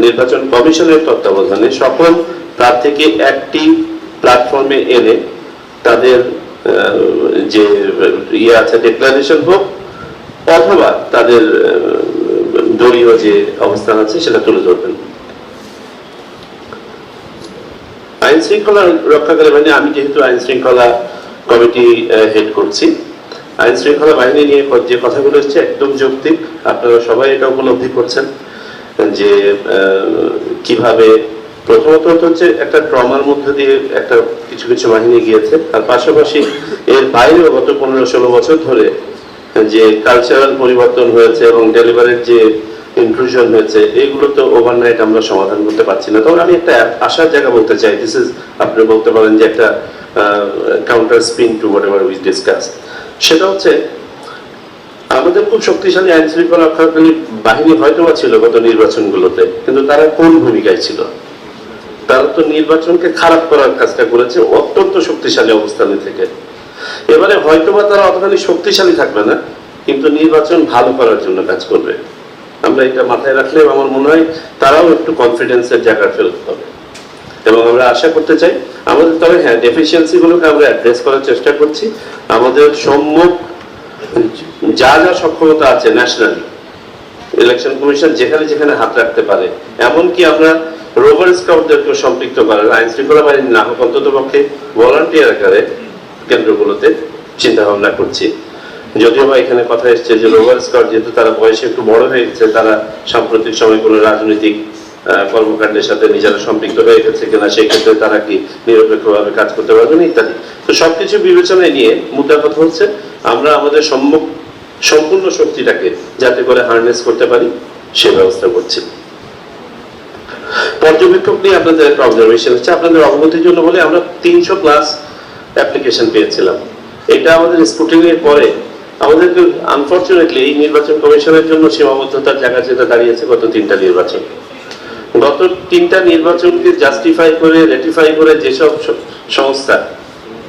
নির্বাচন কমিশনের তত্ত্বাবধানে সকল প্রার্থীকে একটি প্ল্যাটফর্মে এনে তাদের যে ইয়ে আছে ডিক্লারেশন হোক অথবা তাদের দলীয় যে অবস্থান আছে সেটা তুলে ধরবেন। আইন শৃঙ্খলা রক্ষাকারী বাহিনী, আমি যেহেতু আইন শৃঙ্খলা কমিটি হেড করছি, আইন শৃঙ্খলা বাহিনী নিয়ে যে কথাগুলো এসছে একদম যৌক্তিক। আপনারা সবাই এটা উপলব্ধি করছেন যে কিভাবে প্রথমত হচ্ছে একটা ট্রমার মধ্যে দিয়ে একটা কিছু কিছু বাহিনী গিয়েছে, আর পাশাপাশি এর বাইরেও গত 15-16 বছর ধরে যে কালচারাল পরিবর্তন হয়েছে এবং ডেলিভারির যে ইনক্লুশন হয়েছে, এইগুলো তো ওভারনাইট আমরা সমাধান করতে পারছি না। তবে আমি একটা আশার জায়গা বলতে চাই, দিস ইজ, আপনি বলতে পারেন যে একটা counter spin to whatever we discuss. সেটা হচ্ছে আমাদের খুব শক্তিশালী আইন শৃঙ্খলা রক্ষাকারী বাহিনী হয়তো বা ছিল গত নির্বাচনগুলোতে, কিন্তু তারা কোন ভূমিকায় ছিল? তারা তো নির্বাচনকে খারাপ করার কাজটা করেছে অত্যন্ত শক্তিশালী অবস্থানে থেকে। এবারে হয়তোবা তারা অতখানি শক্তিশালী থাকবে না, কিন্তু নির্বাচন ভালো করার জন্য কাজ করবে। আমরা এটা মাথায় রাখলে আমার মনে হয় তারাও একটু কনফিডেন্সের জায়গা ফেরত পাবে, এবং আমরা আশা করতে চাই আমাদের, তবে হ্যাঁ, ডেফিসিয়েন্সি গুলোকে আমরা অ্যাড্রেস করার চেষ্টা করছি। আমাদের সম্মুখ যা যা সক্ষমতা আছে ন্যাশনালি, ইলেকশন কমিশন যেখানে যেখানে হাত রাখতে পারে, এমনকি আমরা রোভার স্কাউটদেরকে সম্পৃক্ত করার, আইন শৃঙ্খলা বাহিনী না হোক অন্তত পক্ষে ভলান্টিয়ার আকারে কেন্দ্রগুলোতে চিন্তা ভাবনা করছি। যদিও বা এখানে কথা এসছে যে রোভার স্কাউট যেহেতু তারা বয়সে একটু বড় হয়ে গেছে, তারা সাম্প্রতিক সময় কোনো রাজনৈতিক কর্মকাণ্ডের সাথে নিজেরা সম্পৃক্ত হয়ে গেছে কিনা, সেই ক্ষেত্রে তারা কি নিরপেক্ষভাবে কাজ করতে পারবেন ইত্যাদি। তো সবকিছু বিবেচনায় নিয়ে মুদ্রা কথা হচ্ছে আমরা আমাদের সম্পূর্ণ শক্তিটাকে যাতে করে হারনেস করতে পারি সে ব্যবস্থা করছি। পর্যবেক্ষক নিয়ে আপনাদের একটা অবজারভেশন হচ্ছে, আপনাদের অবগতির জন্য বলে আমরা 300+ অ্যাপ্লিকেশন পেয়েছিলাম। এটা আমাদের স্ক্রুটিনির পরে আমাদেরকে আনফরচুনেটলি এই নির্বাচন কমিশনের জন্য সীমাবদ্ধতার জায়গা যেটা দাঁড়িয়েছে গত 3টা নির্বাচন। গত 3টা নির্বাচনকে জাস্টিফাই করে রেটিফাই করে যেসব সংস্থা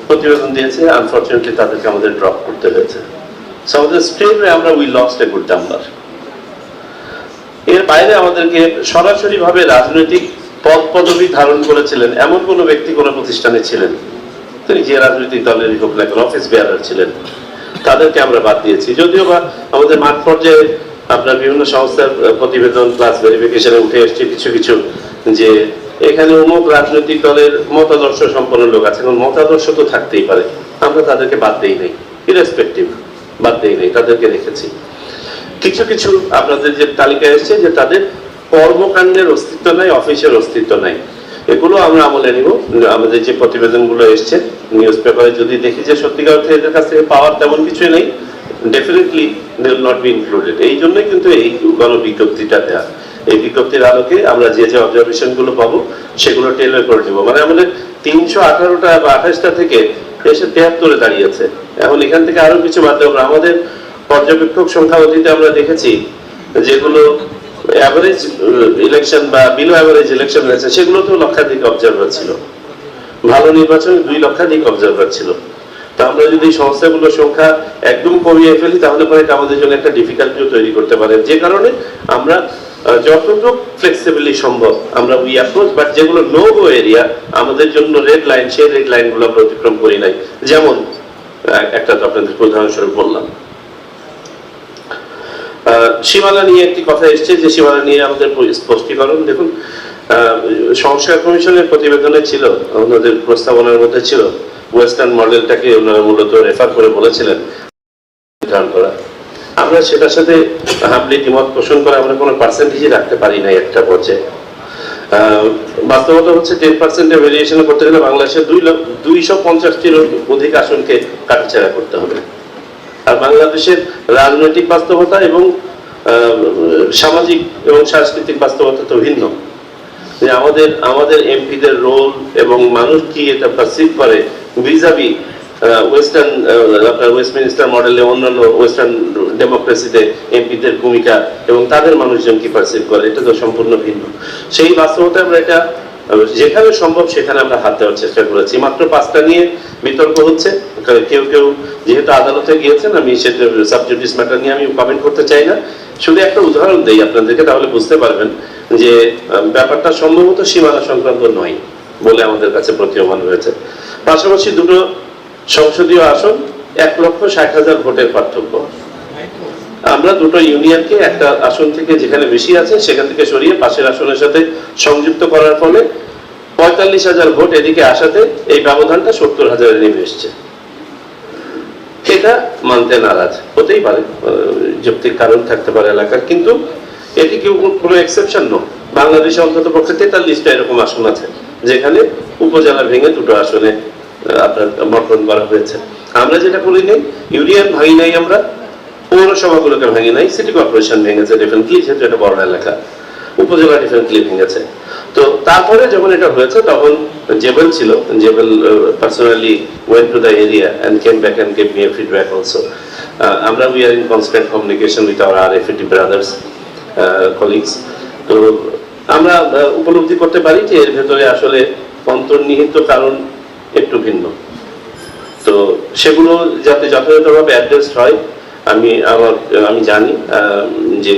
প্রতিবেদন দিয়েছে, আনফরচুনেটলি তাদেরকে আমাদের ড্রপ করতে হয়েছে। সো আমাদের স্ট্রিমে আমরা we lost a good number. এর বাইরে আমাদেরকে সরাসরি ভাবে রাজনৈতিক পদ পদবি ধারণ করেছিলেন এমন কোন ব্যক্তি কোন প্রতিষ্ঠানে ছিলেন, তিনি যে রাজনৈতিক দলেরই হোক না কেন অফিস বেয়ারার ছিলেন, তাদেরকে আমরা বাদ দিয়েছি। যদিও বা আমাদের মাঠ পর্যায়ে আপনার বিভিন্ন সংস্থার প্রতিবেদন প্লাস ভেরিফিকেশনে উঠে এসছে কিছু কিছু যে এখানে অমুক রাজনৈতিক দলের মতাদর্শ সম্পন্ন লোক আছে, এবং মতাদর্শ তো থাকতেই পারে, আমরা তাদেরকে বাদ দেই নাই, ইরেসপেক্টিভ বাদ দেই নাই, তাদেরকে রেখেছি। কিছু কিছু আপনাদের যে তালিকা এসছে যে তাদের কর্মকাণ্ডের অস্তিত্ব নাই, অফিসের অস্তিত্ব নাই, এগুলো আমরা আমলে নিব। আমাদের যে প্রতিবেদনগুলো এসছে নিউজ পেপারে যদি দেখি যে সত্যিকার অর্থে এদের কাছ থেকে পাওয়ার তেমন কিছুই নেই, definitely they will not be included. এই জন্যই কিন্তু এই গণবিজ্ঞপ্তিটা দেওয়া। এই বিজ্ঞপ্তির আলোকে আমরা যে যে অবজারভেশন গুলো পাবো সেগুলো টেলর করে দেবো। মানে আমাদের 318টা বা 28টা থেকে এসে 73-এ দাঁড়িয়েছে। এখন এখান থেকে আরো কিছু বাদ দেবো, আমাদের পর্যবেক্ষক সংখ্যা অতীতে আমরা দেখেছি যেগুলো অ্যাভারেজ ইলেকশন বা বিলো অ্যাভারেজ ইলেকশন হয়েছে সেগুলোতেও লক্ষাধিক অবজারভার ছিল, ভালো নির্বাচনে 2 লক্ষাধিক অবজারভার ছিল। তা আমরা যদি সংস্থাগুলোর সংখ্যা একদম কমিয়ে ফেলি তাহলে পরে এটা আমাদের জন্য একটা ডিফিকাল্টিও তৈরি করতে পারে, যে কারণে আমরা যতটুকু ফ্লেক্সিবিলি সম্ভব আমরা উই অ্যাপ্রোচ, বাট যেগুলো নো গো এরিয়া আমাদের জন্য রেড লাইন, সেই রেড লাইনগুলো আমরা অতিক্রম করি নাই। যেমন একটা তো আপনাদের উদাহরণস্বরূপ বললাম, সীমানা নিয়ে একটি কথা এসছে, যে সীমানা নিয়ে আমাদের স্পষ্টীকরণ। দেখুন, সংস্কার কমিশনের প্রতিবেদনে ছিল, ওনাদের প্রস্তাবনার মধ্যে ছিল ওয়েস্টার্ন মডেলটাকে ওনারা মূলত রেফার করে বলেছিলেন নির্ধারণ করা। আমরা সেটার সাথে হাবলি দ্বিমত পোষণ করে আমরা কোনো পার্সেন্টেজই রাখতে পারি না একটা পর্যায়ে। বাস্তবতা হচ্ছে 10% ভেরিয়েশন করতে গেলে বাংলাদেশের 250-টির অধিক আসনকে কাটাছেঁড়া করতে হবে। আর বাংলাদেশের রাজনৈতিক বাস্তবতা এবং সামাজিক এবং সাংস্কৃতিক বাস্তবতা তো ভিন্ন। আমাদের এমপিদের রোল এবং মানুষ কি এটা পারসিভ করে ভিজাভি ওয়েস্টার্ন আপনার ওয়েস্টমিনিস্টার মডেলে অন্যান্য ওয়েস্টার্ন ডেমোক্রেসিতে এমপিদের ভূমিকা এবং তাদের মানুষজন কি পারসিভ করে, এটা তো সম্পূর্ণ ভিন্ন। সেই বাস্তবতা আমরা এটা যেখানে সম্ভব সেখানে আমরা হাত দেওয়ার চেষ্টা করেছি। মাত্র 5টা নিয়ে বিতর্ক হচ্ছে, কেউ কেউ যেহেতু আদালতে গিয়েছেন, আমি সেটা সাবজুডিস ম্যাটার নিয়ে আমি কমেন্ট করতে চাই না। শুধু একটা উদাহরণ দেই আপনাদেরকে, তাহলে বুঝতে পারবেন যে ব্যাপারটা সম্ভবত সীমানা সংক্রান্ত নয় বলে আমাদের কাছে প্রতীয়মান হয়েছে। পাশাপাশি দুটো সংসদীয় আসন 1,60,000 ভোটের পার্থক্য। আমরা দুটো ইউনিয়নকে একটা আসন থেকে যেখানে বেশি আছে সেখান থেকে সরিয়ে পাশের আসনের সাথে সংযুক্ত করার ফলে 45,000 ভোট এদিকে আসাতে এই ব্যবধানটা 70,000-এ নেমে এসছে। এটা মানতে নারাজ হতেই পারে, যৌক্তিক কারণ থাকতে পারে এলাকার, কিন্তু এটি কেউ কোনো এক্সেপশন নয়। বাংলাদেশে অন্তত পক্ষে 43টা এরকম আসন আছে যেখানে উপজেলা ভেঙে দুটো আসনে আপনার বন্টন করা হয়েছে। আমরা যেটা করি নাই, ইউনিয়ন ভাঙি নাই, আমরা পৌরসভাগুলোকে ভাঙি নাই, সিটি কর্পোরেশন ভেঙেছে ডেফিনেটলি, যেহেতু এটা বড় এলাকা, উপজেলা ডেফিনেটলি ভেঙেছে। তো তারপরে যখন এটা হয়েছে তখন জেবেল ছিল, Jebel personally went to the area and came back and gave me a feedback also. আমরা we are in constant communication with our RFAT brothers colleagues. তো আমরা উপলব্ধি করতে পারি যে এর ভেতরে আসলে অন্তর্নিহিত কারণ একটু ভিন্ন। তো সেগুলো যাতে যথাযথভাবে অ্যাড্রেসড হয় আমি জানি যে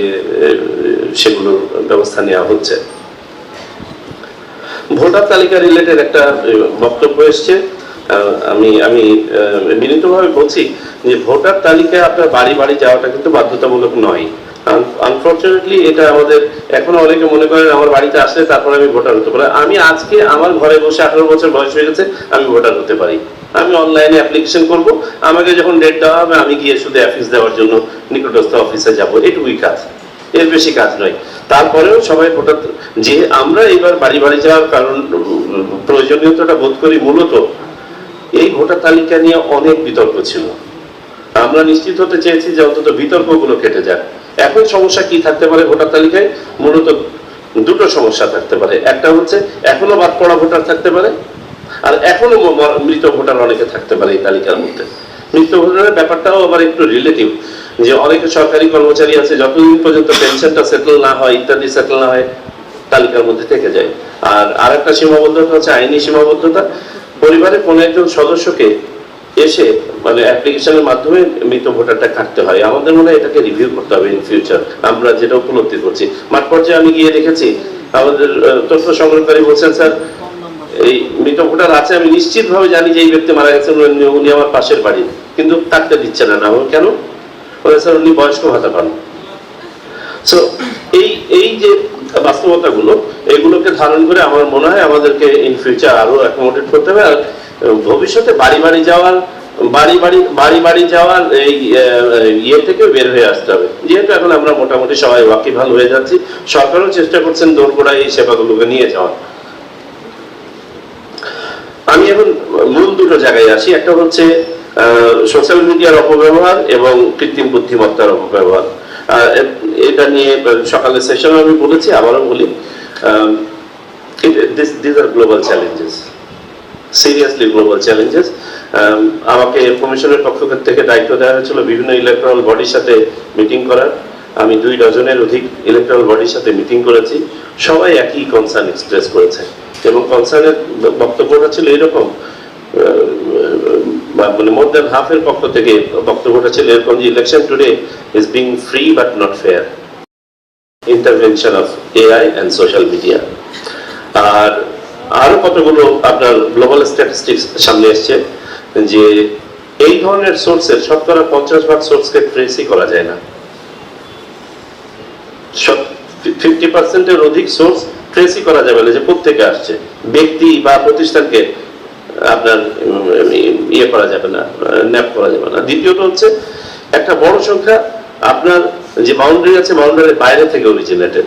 সেগুলোর ব্যবস্থা নেওয়া হচ্ছে। ভোটার তালিকা রিলেটেড একটা বক্তব্য এসছে, আমি বিনীতভাবে বলছি যে ভোটার তালিকায় আপনার বাড়ি বাড়ি যাওয়াটা কিন্তু বাধ্যতামূলক নয়। আনফরচুনেটলি এটা আমাদের এখনো অনেকে মনে করেন আমার বাড়িতে আসলে তারপরে আমি ভোটার হতে পারি। আমি আজকে আমার ঘরে বসে 18 বছর বয়স হয়ে গেছে, আমি ভোটার হতে পারি। আমি অনলাইনে অ্যাপ্লিকেশন করব, আমাকে যখন ডেট দেওয়া হবে আমি গিয়ে শুধু অফিস দেওয়ার জন্য নিকটস্থ অফিসে যাব, এটুকুই কাজ, এর বেশি কাজ নয়। তারপরেও সবাই ভোটার, যে আমরা এবার বাড়ি বাড়ি যাওয়ার কারণ প্রয়োজনীয়তাটা বোধ করি মূলত এই ভোটার তালিকা নিয়ে অনেক বিতর্ক ছিল। আমরা নিশ্চিত হতে চেয়েছি যে অন্তত বিতর্কগুলো কেটে যায়। এখন সমস্যা কি থাকতে পারে ভোটার তালিকায়? মূলত দুটো সমস্যা থাকতে পারে। একটা হচ্ছে এখনো বাদ পড়া ভোটার থাকতে পারে, আর এখনো মৃত ভোটার অনেকে থাকতে পারে এই তালিকার মধ্যে। মৃত ভোটারের ব্যাপারটাও আবার একটু রিলেটিভ, যে অনেকে সরকারি কর্মচারী আছে যতদিন পর্যন্ত পেনশনটা সেটেল না হয়, ইত্যাদি সেটেল না হয়, তালিকার মধ্যে থেকে যায়। আর আরেকটা সীমাবদ্ধতা হচ্ছে আইনি সীমাবদ্ধতা। পরিবারের কোনো একজন সদস্যকে এসে মানে অ্যাপ্লিকেশনের মাধ্যমে মৃত ভোটারটা কাটতে হয়। আমাদের মনে হয় এটাকে রিভিউ করতে হবে ইন ফিউচার। আমরা যেটা উপলব্ধি করছি, মাঠ পর্যায়ে আমি গিয়ে দেখেছি আমাদের তথ্য সংগ্রহকারী বলছেন, স্যার এই মৃত ভোটার আছে, আমি নিশ্চিত ভাবে জানি যে এই ব্যক্তি মারা গেছেন, উনি আমার পাশের বাড়ি, কিন্তু কাটতে দিচ্ছে না। কেন? স্যার উনি বয়স্ক ভাতা পান। সো এই যে বাস্তবতাগুলো, এগুলোকে ধারণ করে আমার মনে হয় আমাদেরকে ইন ফিউচার আরো অ্যাকোমোডেট করতে হবে। আর ভবিষ্যতে বাড়ি বাড়ি যাওয়ার এই ইয়ে থেকে বের হয়ে আসতে হবে। যেহেতু এখন আমরা মোটামুটি সবাই ওয়াকিবহাল হয়ে যাচ্ছি, সরকারও চেষ্টা করছেন দোরগোড়ায় এই সেবাগুলোকে নিয়ে যাওয়া। আমি এখন মূল দুটো জায়গায় আসি। একটা হচ্ছে সোশ্যাল মিডিয়ার অপব্যবহার এবং কৃত্রিম বুদ্ধিমত্তার অপব্যবহার। এটা নিয়ে সকালের সেশনে আমি বলেছি, আবারও বলি, these are global challenges, seriously global challenges, আমাকে কমিশনের পক্ষ থেকে দায়িত্ব দেওয়া হয়েছিল বিভিন্ন ইলেকট্রাল বডির সাথে মিটিং করার। আমি 2 ডজনের অধিক ইলেকট্রাল বডির সাথে মিটিং করেছি, সবাই একই কনসার্ন এক্সপ্রেস করেছে এবং কনসার্নের বক্তব্যটা ছিল এরকম, মানে মোর দ্যান হাফের পক্ষ থেকে বক্তব্যটা ছিল এরকম যে election today is being free but not fair, intervention of AI and social media. আর আরো কতগুলো আপনার গ্লোবাল স্ট্যাটিস্টিক্স সামনে এসছে যে এই ধরনের সোর্সের শতকরা 50% সোর্সকে ট্রেসই করা যায় না। 50% অধিক সোর্স ট্রেসই করা যাবে না যে কোত্থেকে আসছে, ব্যক্তি বা প্রতিষ্ঠানকে আপনার ইয়ে করা যাবে না, ন্যাপ করা যাবে না। দ্বিতীয়ত হচ্ছে একটা বড় সংখ্যা আপনার যে বাউন্ডারি আছে বাউন্ডারির বাইরে থেকে অরিজিনেটেড,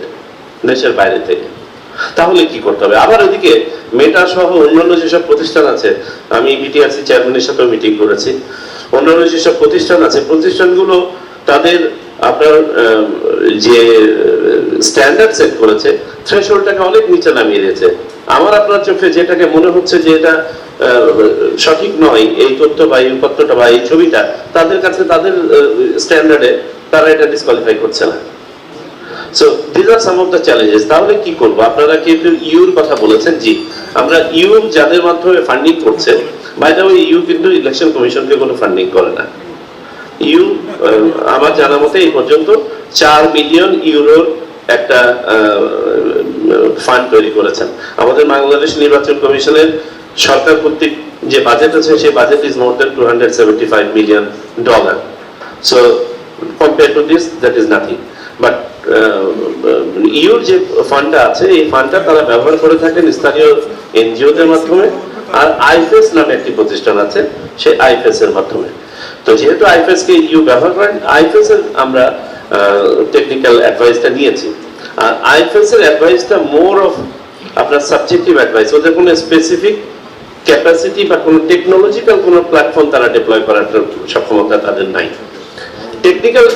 দেশের বাইরে থেকে। তাহলে কি করতে হবে? আবার ওইদিকে মেটা সহ অন্যান্য যেসব প্রতিষ্ঠান আছে, আমি বিটিআরসি চেয়ারম্যানের সাথেও মিটিং করেছি, অন্যান্য যেসব প্রতিষ্ঠান আছে প্রতিষ্ঠানগুলো তাদের আপনার যে স্ট্যান্ডার্ড সেট করেছে থ্রেশহোল্ডটাকে অনেক নিচে নামিয়ে দিয়েছে। আমার আপনার চোখে যেটাকে মনে হচ্ছে যে এটা সঠিক নয়, এই তথ্য বা এই উপাত্তটা বা এই ছবিটা, তাদের কাছে তাদের স্ট্যান্ডার্ডে তারা এটা ডিসকোয়ালিফাই করছে না। So this are some of the challenges. তাহলে কি করবো? আপনারা কিন্তু ইউর কথা বলেছেন, জি আমরা ইউ যাদের মাধ্যমে ফান্ডিং করছে, বাই দ্য ওয়ে ইউ কিন্তু ইলেকশন কমিশনকে কোনো ফান্ডিং করে না। ইউ আমার জানা মতে এই পর্যন্ত 4 বিলিয়ন ইউরোর একটা ফান্ড তৈরি করেছেন। আমাদের বাংলাদেশ নির্বাচন কমিশনের সরকার কর্তৃক যে বাজেট আছে সেই budget is more than $275 million. So compare to this that is nothing. But your যে ফান্ডটা আছে এই ফান্ডটা তারা ব্যবহার করে থাকেন স্থানীয় এনজিওদের মাধ্যমে, আর আইফেস নামে একটি প্রতিষ্ঠান আছে সেই আইফেস এর মাধ্যমে। তো যেহেতু আইফেস কে ইউ ব্যবহার করেন, আইফেস এর আমরা টেকনিক্যাল অ্যাডভাইসটা নিয়েছি। আর আইফেস এর অ্যাডভাইসটা মোর অফ আপনার সাবজেক্টিভ অ্যাডভাইস, ওদের কোনো স্পেসিফিক ক্যাপাসিটি বা কোনো টেকনোলজিক্যাল কোনো প্ল্যাটফর্ম তারা ডিপ্লয় করার সক্ষমতা তাদের নাই। টেকনিক্যাল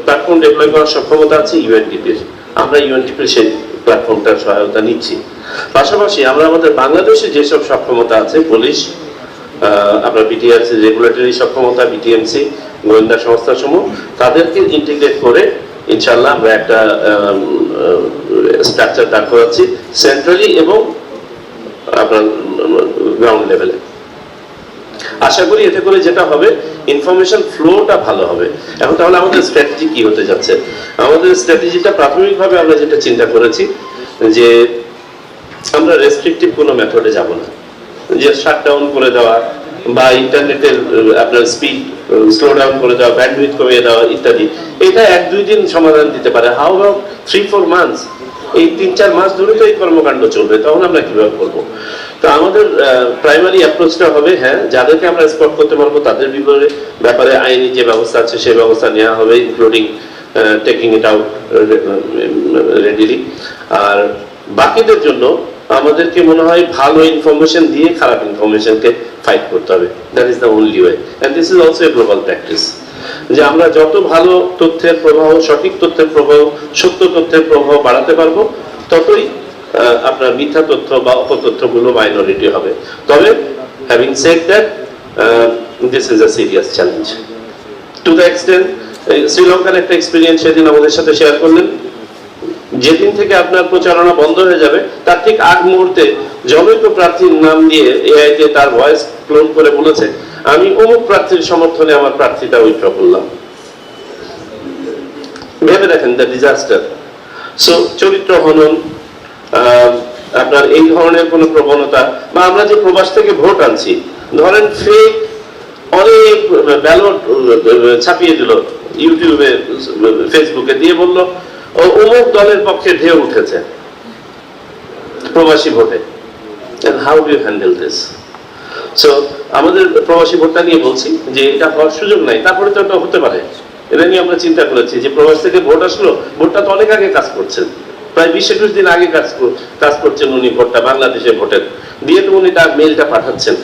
প্ল্যাটফর্ম ডিপ্লয় করার সক্ষমতা আছে ইউএনডিপির, আমরা ইউএনডিপির সেই প্ল্যাটফর্মটার সহায়তা নিচ্ছি। পাশাপাশি আমরা আমাদের বাংলাদেশে যেসব সক্ষমতা আছে, পুলিশ, আপনার বিটিআরসি রেগুলেটরি সক্ষমতা, বিটিএমসি গোয়েন্দা সংস্থা সমূহ, তাদেরকে ইন্টিগ্রেট করে ইনশাআল্লাহ আমরা একটা স্ট্রাকচার দাঁড় করাচ্ছি সেন্ট্রালি এবং আপনার গ্রাউন্ড লেভেলে। আশা করি এতে করে যেটা হবে ইনফরমেশন ফ্লোটা ভালো হবে। এখন তাহলে আমাদের স্ট্র্যাটেজি কি হতে যাচ্ছে? আমাদের স্ট্র্যাটেজিটা প্রাথমিকভাবে আমরা যেটা চিন্তা করেছি যে আমরা রেস্ট্রিকটিভ কোনো মেথডে যাব না, যে শাটডাউন করে দেওয়া বা ইন্টারনেটের আপনার স্পিড স্লো ডাউন করে দেওয়া, ব্যান্ডউইথ কমিয়ে দেওয়া ইত্যাদি। এটা 1-2 দিন সমাধান দিতে পারে। How about 3-4 months? এই 3-4 মাস ধরে তো এই কর্মকাণ্ড চলবে, তখন আমরা কিভাবে করবো? তো আমাদের প্রাইমারি অ্যাপ্রোচটা হবে, হ্যাঁ যাদেরকে আমরা স্পট করতে পারবো তাদের ব্যাপারে আইনি যে ব্যবস্থা আছে সেই ব্যবস্থা নেওয়া হবে, including taking it out readily. আর বাকিদের জন্য আমাদেরকে মনে হয় ভালো ইনফরমেশন দিয়ে খারাপ ইনফরমেশনকে ফাইট করতে হবে। That is the only way, and this is also a global practice, যে আমরা যত ভালো তথ্যের প্রবাহ, সঠিক তথ্যের প্রবাহ, সত্য তথ্যের প্রবাহ বাড়াতে পারবো, ততই আপনার মিথ্যা তথ্য বা অপতথ্যগুলো মাইনরিটি হবে। তবে having said that, this is a serious challenge to the extent শ্রীলঙ্কার একটা এক্সপিরিয়েন্স সেদিন আমাদের সাথে শেয়ার করলেন। যেদিন থেকে আপনার প্রচারণা বন্ধ হয়ে যাবে তার ঠিক আগ মুহূর্তে জনৈক প্রার্থীর নাম দিয়ে এআই তে তার ভয়েস ক্লোন করে বলেছে, আমি অমুক প্রার্থীর সমর্থনে আমার প্রার্থীটা উইথড্র করলাম। ভেবে দেখেন দ্য ডিজাস্টার। সো চরিত্র হনন, আপনার এই ধরনের কোন প্রবণতা, বা আমরা যে প্রবাস থেকে ভোট আনছি, ধরেন ফেক অনেক ব্যালট ছাপিয়ে দিল ইউটিউবে, ফেসবুকে দিয়ে বলল অমুক দলের পক্ষে ঢেউ উঠেছে প্রবাসী ভোটে। And how do you handle this? So আমাদের প্রবাসী ভোটটা নিয়ে বলছি যে এটা হওয়ার সুযোগ নাই, তারপরে তো এটা হতে পারে। এটা নিয়ে আমরা চিন্তা করেছি যে প্রবাস থেকে ভোট আসলো, ভোটটা তো অনেক আগে কাজ করছেন, প্রায় 20-21 দিন আগে কাজ করছেন উনি ভোটটা, বাংলাদেশে ভোটের দিয়ে তো উনি তার মেইলটা পাঠাচ্ছেন।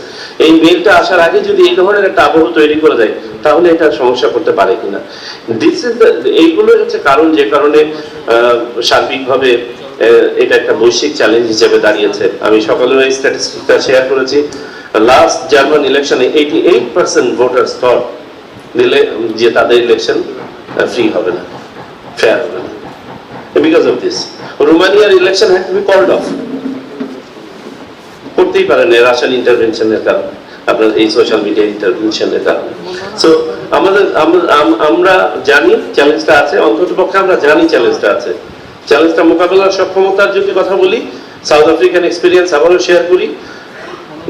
এই মেইলটা আসার আগে যদি এই ধরনের একটা আবহ তৈরি করে দেয় তাহলে এটা সমস্যা করতে পারে কিনা। দিস ইজ এইগুলো হচ্ছে কারণ, যে কারণে সার্বিকভাবে এটা একটা বৈশ্বিক চ্যালেঞ্জ হিসেবে দাঁড়িয়েছে। আমি সকালে এই স্ট্যাটিস্টিকটা শেয়ার করেছি। লাস্ট জার্মান ইলেকশনে 88% ভোটার্স থট দিলে যে তাদের ইলেকশন ফ্রি হবে না, ফেয়ার হবে না। বিকজ অফ দিস রোমানিয়ার election had to be called off, করতেই পারেন রাশিয়ান ইন্টারভেনশনের কারণে, আপনার এই সোশ্যাল মিডিয়া ইন্টারভেনশনের কারণে। সো আমরা জানি চ্যালেঞ্জটা আছে, অন্তত পক্ষে আমরা জানি চ্যালেঞ্জটা আছে। চ্যালেঞ্জটা মোকাবেলার সক্ষমতার যদি কথা বলি, সাউথ আফ্রিকান এক্সপিরিয়েন্স আবারও শেয়ার করি।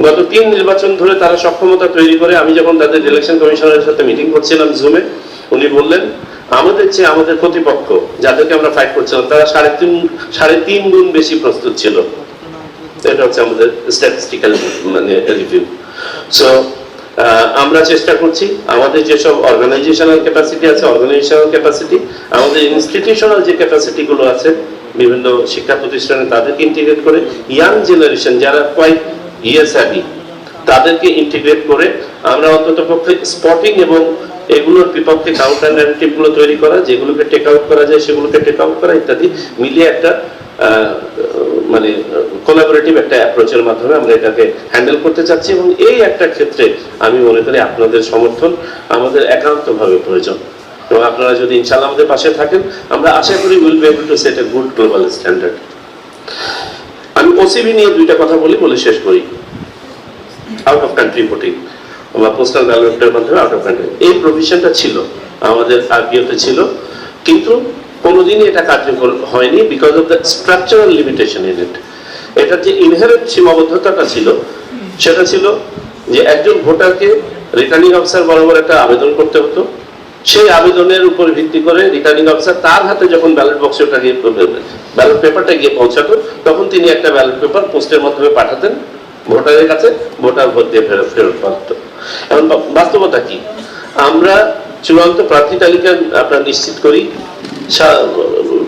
গত 3 নির্বাচন ধরে তারা সক্ষমতা তৈরি করে, আমি যখন তাদের ইলেকশন কমিশনারের সাথে মিটিং করছিলাম জুমে, উনি বললেন আমাদের চেয়ে আমাদের প্রতিপক্ষ যাদেরকে আমরা ফাইট করছিলাম তারা 3.5 গুণ বেশি প্রস্তুত ছিল। এটা হচ্ছে আমাদের স্ট্যাটিস্টিক্যাল মানে রিভিউ। সো আমরা চেষ্টা করছি আমাদের যেসব অর্গানাইজেশনাল ক্যাপাসিটি আছে, অর্গানাইজেশনাল ক্যাপাসিটি, আমাদের ইনস্টিটিউশনাল যে ক্যাপাসিটি গুলো আছে বিভিন্ন শিক্ষা প্রতিষ্ঠানে, তাদেরকে ইন্টিগ্রেট করে ইয়াং জেনারেশন যারা কোয়াইট ইয়েসাবি তাদেরকে ইন্টিগ্রেট করে আমরা অন্তত পক্ষে স্পটিং এবং এগুলোর বিপক্ষে কাউন্টার ন্যারেটিভ গুলো তৈরি করা, যেগুলোকে টেক আউট করা যায় সেগুলোকে টেক আউট করা ইত্যাদি মিলিয়ে একটা মানে কোলাবোরেটিভ একটা অ্যাপ্রোচের মাধ্যমে আমরা এটাকে হ্যান্ডেল করতে চাচ্ছি। এবং এই একটা ক্ষেত্রে আমি মনে করি আপনাদের সমর্থন আমাদের একান্তভাবে প্রয়োজন, এবং আপনারা যদি ইনশাআল্লাহ আমাদের পাশে থাকেন আমরা আশা করি will be able to set a good global standard. আমি ওসিবি নিয়ে 2টা কথা বলে শেষ করি। আউট অফ কান্ট্রি ভোটিং বা পোস্টাল ব্যালটের মাধ্যমে আউট অফ কান্ট্রি, এই প্রভিশনটা ছিল আমাদের আরপিওতে ছিল, কিন্তু কোনোদিনই এটা কার্যকর হয়নি because of the structural limitation in it. এটার যে ইনহেরেন্ট সীমাবদ্ধতাটা ছিল সেটা ছিল যে একজন ভোটারকে রিটার্নিং অফিসার বরাবর একটা আবেদন করতে হতো, সেই আবেদনের উপর ভিত্তি করে রিটার্নিং অফিসার তার হাতে যখন ব্যালট বক্সটা গিয়ে ব্যালট পেপারটা গিয়ে পৌঁছাতো তখন তিনি একটা ব্যালট পেপার পোস্টের মাধ্যমে পাঠাতেন ভোটারের কাছে, ভোটার ভোট দিয়ে ফেরত পাঠাতো। এখন বাস্তবতা কি, আমরা চূড়ান্ত প্রার্থী তালিকা আপনার নিশ্চিত করি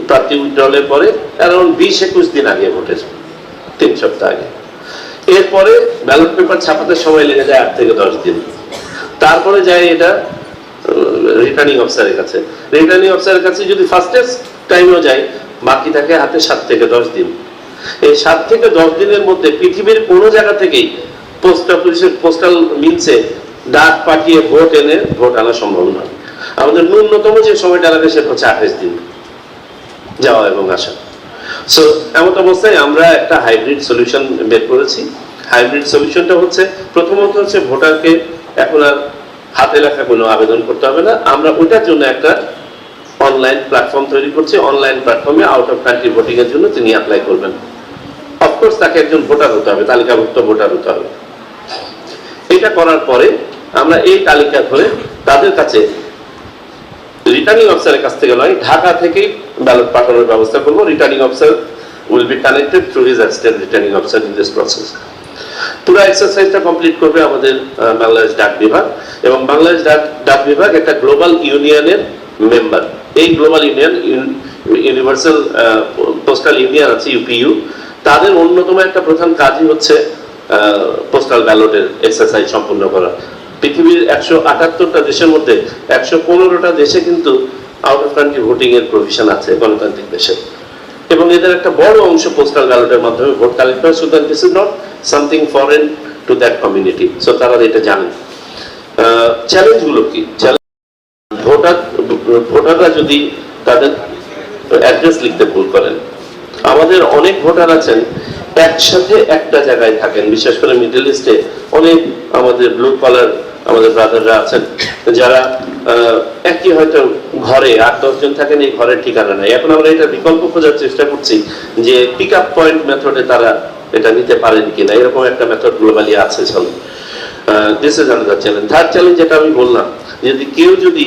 প্রার্থী উইথড্রলের পরে অ্যারাউন্ড 20-21 দিন আগে ভোটের 3 সপ্তাহ আগে। এরপরে ব্যালট পেপার ছাপাতে সময় লেগে যায় 8 থেকে 10 দিন। তারপরে যায় এটা রিটার্নিং অফিসারের কাছে, রিটার্নিং অফিসারের কাছে যদি ফাস্টেস্ট টাইমেও যায় বাকি থাকে হাতে 7 থেকে 10 দিন। এই 7 থেকে 10 দিনের মধ্যে পৃথিবীর কোনো জায়গা থেকেই পোস্ট অফিসের পোস্টাল মিনসে ডাক পাঠিয়ে ভোট এনে ভোট আনা সম্ভব নয়। আমাদের ন্যূনতম যে সময়টা লাগে সেটা হচ্ছে 28 দিন যাওয়া এবং আসা। সো এমন অবস্থায় আমরা একটা হাইব্রিড সলিউশন বের করেছি। হাইব্রিড সলিউশনটা হচ্ছে প্রথমত হচ্ছে ভোটারকে এখন আর হাতে লেখা কোনো আবেদন করতে হবে না, আমরা ওটার জন্য একটা অনলাইন প্ল্যাটফর্ম তৈরি করছি। অনলাইন প্ল্যাটফর্মে আউট অফ কান্ট্রি ভোটিং এর জন্য তিনি অ্যাপ্লাই করবেন। অফকোর্স তাকে একজন ভোটার হতে হবে, তালিকাভুক্ত ভোটার হতে হবে। এটা করার পরে আমরা এই তালিকা ধরে তাদের কাছে রিটার্নিং অফিসারের কাছ থেকে নয়, ঢাকা থেকেই ব্যালট পাঠানোর ব্যবস্থা করব। Returning officer will be connected through his assistant returning officer in this process. পুরো এক্সারসাইজটা কমপ্লিট করবে আমাদের বাংলাদেশ ডাক বিভাগ, এবং বাংলাদেশ ডাক বিভাগ একটা গ্লোবাল ইউনিয়নের মেম্বার। এই global union universal postal union আছে ইউপিইউ, তাদের অন্যতম একটা প্রধান কাজই হচ্ছে পোস্টাল ব্যালটের এক্সারসাইজ সম্পূর্ণ করা। পৃথিবীর 178টা দেশের মধ্যে 115টা দেশে কিন্তু আউট অফ কান্ট্রি ভোটিং এর প্রভিশন আছে গণতান্ত্রিক দেশে, এবং এদের একটা বড় অংশ পোস্টাল ব্যালটের মাধ্যমে ভোট কালেক্ট হয়। সুতরাং this is not something foreign to that community. So তারা এটা জানেন। চ্যালেঞ্জগুলো কি, ভোটাররা যদি তাদের অ্যাড্রেস লিখতে ভুল করেন, আমাদের অনেক ভোটার আছেন একসাথে একটা জায়গায় থাকেন, বিশেষ করে মিডল ইস্টে অনেক আমাদের ব্লু কলার আমাদের ব্রাদাররা আছেন যারা একই হয়তো ঘরে 8-10 জন থাকেন, এই ঘরের ঠিকানা নাই। এখন আমরা এটা বিকল্প খোঁজার চেষ্টা করছি যে পিক আপ পয়েন্ট মেথডে তারা এটা নিতে পারেন কিনা, এরকম একটা মেথড গ্লোবালি আছে। চলো, this is another challenge. Third challenge যেটা আমি বললাম, যদি কেউ যদি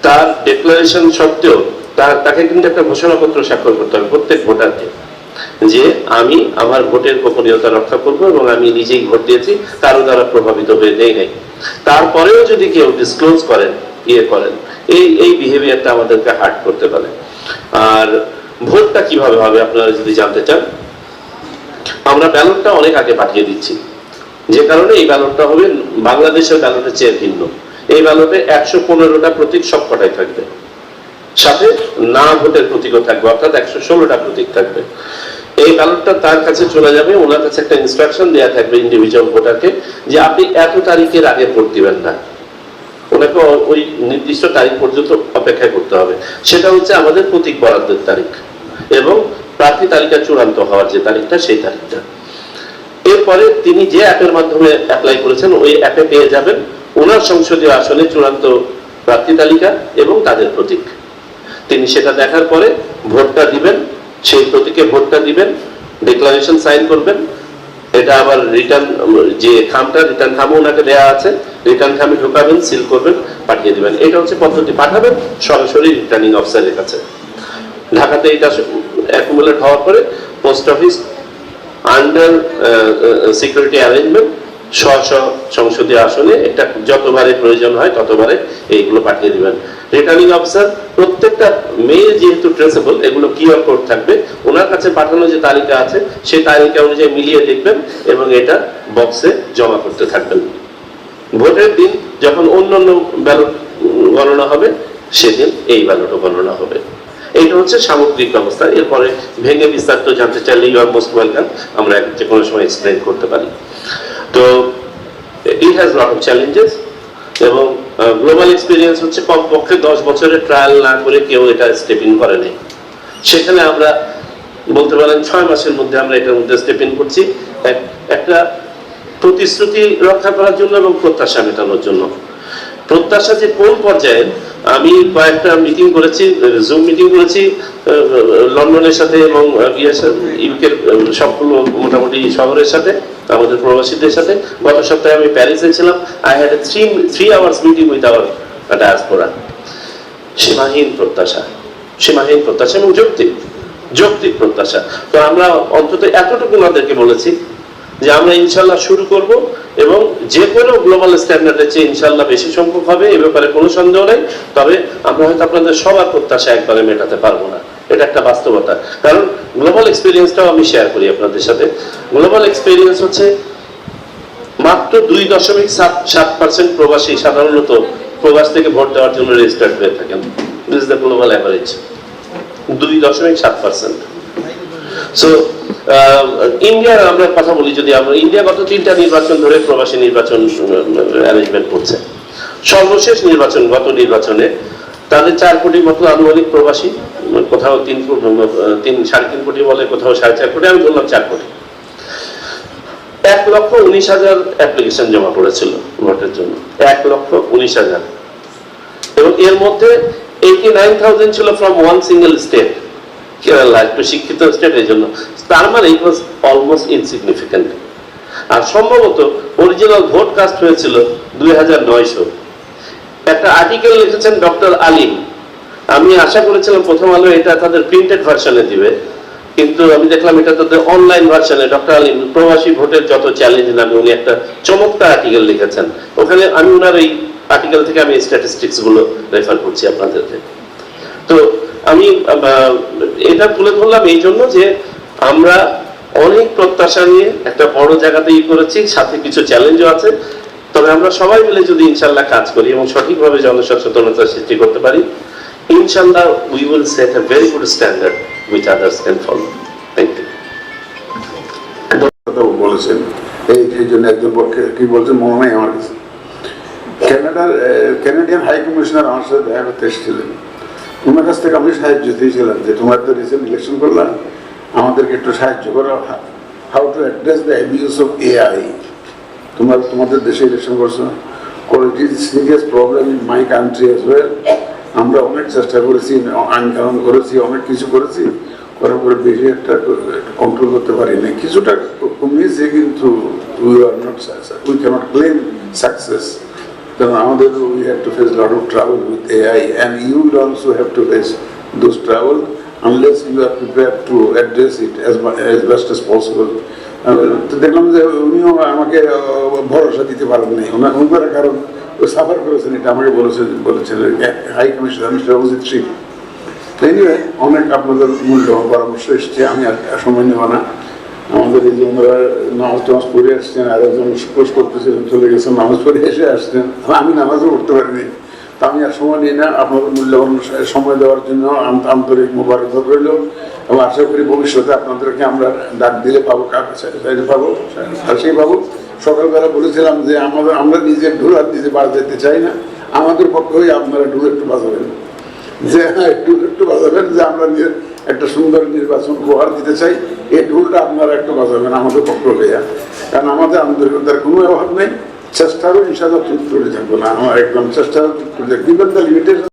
তার ডিক্লারেশন সত্ত্বেও তাকে কিন্তু একটা ঘোষণাপত্র স্বাক্ষর করতে হবে প্রত্যেক ভোটারকে, যে আমি আমার ভোটের গোপনীয়তা রক্ষা করব এবং আমি নিজেই ভোট দিয়েছি, কারো দ্বারা প্রভাবিত হয়ে দেই নাই। তারপরেও যদি কেউ ডিসক্লোজ করেন, এই বিহেভিয়ারটা আমাদেরকে হার্ট করতে পারে। আর ভোটটা কিভাবে হবে আপনারা যদি জানতে চান, আমরা ব্যালটটা অনেক আগে পাঠিয়ে দিচ্ছি, যে কারণে এই ব্যালটটা হবে বাংলাদেশের ব্যালটের চেয়ে ভিন্ন। এই ব্যালটে 115টা প্রতীক সবকটাই থাকবে, সাথে না ভোটের প্রতীকও থাকবে, অর্থাৎ 116টা প্রতীক থাকবে। এই ব্যালটটা তার কাছে চলে যাবে, ওনার কাছে একটা ইনস্ট্রাকশন দেওয়া থাকবে ইন্ডিভিজুয়াল ভোটারকে যে আপনি এত তারিখের আগে ভোট দিবেন না, ওনাকে ওই নির্দিষ্ট তারিখ পর্যন্ত অপেক্ষা করতে হবে। সেটা হচ্ছে আমাদের প্রতীক বরাদ্দের তারিখ এবং প্রার্থী তালিকা চূড়ান্ত হওয়ার যে তারিখটা, সেই তারিখটা। এরপরে তিনি যে অ্যাপের মাধ্যমে অ্যাপ্লাই করেছেন ওই অ্যাপে পেয়ে যাবেন ওনার সংসদীয় আসনে চূড়ান্ত প্রার্থী তালিকা এবং তাদের প্রতীক। তিনি সেটা দেখার পরে ভোটটা দিবেন, সেই প্রতীকে ভোটটা দিবেন, ডিক্লারেশন সাইন করবেন। এটা আবার রিটার্ন যে খামটা, রিটার্ন খামও ওনাকে দেওয়া আছে, রিটার্ন খামে ঢোকাবেন, সিল করবেন, পাঠিয়ে দিবেন। এটা হচ্ছে পদ্ধতি। পাঠাবেন সরাসরি রিটার্নিং অফিসারের কাছে। ঢাকাতে এটা অ্যাকুমুলেট হওয়ার পরে post office under security arrangement স্ব সংসদীয় আসনে এটা যতবারে প্রয়োজন হয় ততবারে এইগুলো পাঠিয়ে দিবেন। রিটার্নিং অফিসার প্রত্যেকটা মেইল যেহেতু ট্রেসেবল, এগুলো কিউআর কোড থাকবে, ওনার কাছে পাঠানো যে তালিকা আছে সেই তালিকা অনুযায়ী মিলিয়ে দেখবেন এবং এটা বক্সে জমা করতে থাকবেন। ভোটের দিন যখন অন্যান্য ব্যালট গণনা হবে সেদিন এই ব্যালটও গণনা হবে। এইটা হচ্ছে সামগ্রিক ব্যবস্থা। এরপরে ভেঙে বিস্তারিত জানতে চাইলে ইউ আর মোস্ট ওয়েলকাম, আমরা যে কোনো সময় এক্সপ্লেন করতে পারি। তো it has lot of challenges এবং গ্লোবাল এক্সপিরিয়েন্স হচ্ছে কমপক্ষে 10 বছরের ট্রায়াল না করে কেউ এটা স্টেপ ইন করে নেই। সেখানে আমরা বলতে পারেন 6 মাসের মধ্যে আমরা এটার মধ্যে স্টেপ ইন করছি, একটা প্রতিশ্রুতি রক্ষা করার জন্য এবং প্রত্যাশা মেটানোর জন্য। প্রত্যাশা যে কোন পর্যায়ে, আমি কয়েকটা মিটিং করেছি, জুম মিটিং করেছি লন্ডনের সাথে এবং ইউকের সবগুলো মোটামুটি শহরের সাথে, আমাদের প্রবাসীদের সাথে। গত সপ্তাহে আমি প্যারিসে ছিলাম। I had a 3 hours meeting with our diaspora. সীমাহীন প্রত্যাশা, সীমাহীন প্রত্যাশা এবং যৌক্তিক প্রত্যাশা। তো আমরা অন্তত এতটুকু ওনাদেরকে বলেছি যে আমরা ইনশাল্লাহ শুরু করব এবং যে কোনো গ্লোবাল স্ট্যান্ডার্ডের চেয়ে ইনশাল্লাহ বেশি সংখ্যক হবে, এ ব্যাপারে কোনো সন্দেহ নেই। তবে আমরা হয়তো আপনাদের সবার প্রত্যাশা একবারে মেটাতে পারবো না, এটা একটা বাস্তবতা। কারণ গ্লোবাল এক্সপিরিয়েন্সটাও আমি শেয়ার করি আপনাদের সাথে। গ্লোবাল এক্সপিরিয়েন্স হচ্ছে মাত্র 2.7% প্রবাসী সাধারণত প্রবাস থেকে ভোট দেওয়ার জন্য রেজিস্টার্ড হয়ে থাকেন। This is the global average, 2.7%। So ইন্ডিয়ার আমরা কথা বলি, যদি আমরা ইন্ডিয়া গত 3টা নির্বাচন ধরে প্রবাসী নির্বাচন অ্যারেঞ্জমেন্ট করছে। সর্বশেষ নির্বাচন, গত নির্বাচনে তাদের 4 কোটির মতো আনুমানিক প্রবাসী, কোথাও 3.5 কোটি বলে, কোথাও 4.5 কোটি, আমি বললাম 4 কোটি। 1,19,000 অ্যাপ্লিকেশন জমা পড়েছিল ভোটের জন্য, 1,19,000, এবং এর মধ্যে 89,000 ছিল from one single state, Kerala, একটু শিক্ষিত স্টেট, এই জন্য তার মানে ইট ওয়াজ অলমোস্ট ইনসিগনিফিকেন্ট। আর সম্ভবত অরিজিনাল ভোট কাস্ট হয়েছিল 2,900। একটা আর্টিকেল লিখেছেন ডক্টর আলিম, আমি আশা করেছিলাম প্রথম আলো এটা তাদের প্রিন্টেড ভার্সনে দিবে, কিন্তু আমি দেখলাম এটা তাদের অনলাইন ভার্সনে। ডক্টর আলিম প্রবাসী ভোটের যত চ্যালেঞ্জ নামে উনি একটা চমৎকার আর্টিকেল লিখেছেন। ওখানে আমি ওনার এই আর্টিকেল থেকে আমি স্ট্যাটিস্টিক্স গুলো রেফার করছি আপনাদেরকে। তো আমি এটা তুলে ধরলাম এই জন্য যে আমরা অনেক প্রত্যাশা নিয়ে একটা বড় জায়গাতেই করেছি, সাথে কিছু চ্যালেঞ্জও আছে। তবে আমরা সবাই মিলে যদি ইনশাল্লাহ কাজ করি এবং সঠিকভাবে জনসচেতনতা সৃষ্টি করতে পারি, ইনশাল্লাহ we will set a very good standard which others can follow. Thank you. বলেছেন এই জন্য একজন কি বলছেন মনে নাই আমার কাছে, ক্যানাডিয়ান হাই কমিশনার আমার সাথে দেখা করতে এসেছিলেন। ওনার কাছ থেকে আমি সাহায্য চেয়েছিলাম যে তোমরা তো রিসেন্ট ইলেকশন করলাম, আমাদেরকে একটু সাহায্য করো, how to address the abuse of AI. তোমরা তোমাদের দেশে ইলেকশন করছো, it is serious problem in my country as well. আমরা অনেক চেষ্টা করেছি, আইন কানুন করেছি, অনেক কিছু করেছি, করার পরে বেশি একটা কন্ট্রোল করতে পারি না, কিছুটা কমিয়েছে, কিন্তু উই ক্যানট ক্লেম সাকসেস। কারণ আমাদের we have to face lot of travel with AI, and you will also have to face those travel unless you are prepared to address it as best as possible. তো দেখলাম যে উনিও আমাকে ভরসা দিতে পারেন নাই ওনার, কারণ সাফার করেছেন, এটা আমাকে বলেছেন high commissioner mister Abhijit Singh. Anyway অনেক আপনাদের মূল্যবান পরামর্শ এসছে, আমি আর সময় নেব না। আমাদের এই যে ওনারা নামাজ টামাজ পড়ে আসছেন, আর একজন কোর্স করতেছিলেন চলে গেছেন, নামাজ পড়ে এসে আসছেন, আমি নামাজও পড়তে পারিনি। তা আমি আর সময় নিই না, আপনাদের মূল্যবান সময় দেওয়ার জন্য আন্তরিক মোবারকবাদ রইল এবং আশা করি ভবিষ্যতে আপনাদেরকে আমরা ডাক দিলে পাবো, চাইলে পাবো, সেই পাবো। সকালবেলা বলেছিলাম যে আমরা নিজের ঢোল আর নিজে বাজাতে চাই না, আমাদের পক্ষে হয়ে আপনারা ঢোল একটু বাজাবেন, যে একটু বাজাবেন, যে আমরা একটা সুন্দর নির্বাচন উপহার দিতে চাই, এই ঢোলটা আপনারা একটু বাজাবেন আমাদের পক্ষ হইয়া। কারণ আমাদের আন্তরিকতার কোনো অভাব নেই, চেষ্টারও ইনশাআল্লাহ ত্রুটি থাকবো না, আমার একদম চেষ্টারও ত্রুটি থাকবে। গিভেন দ্য লিমিটেশন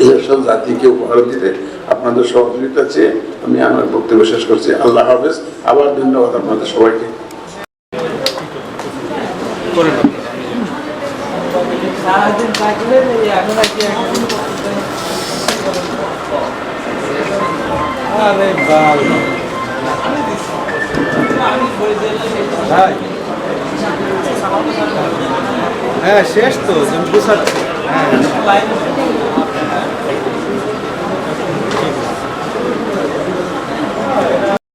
ইলেকশন জাতিকে উপহার দিতে আপনাদের সহযোগিতা চেয়ে আমি আমার বক্তব্য শেষ করছি। আল্লাহ হাফেজ। আবার ধন্যবাদ আপনাদের সবাইকে। হ্যাঁ শেষ তো, বুঝাচ্ছি। হ্যাঁ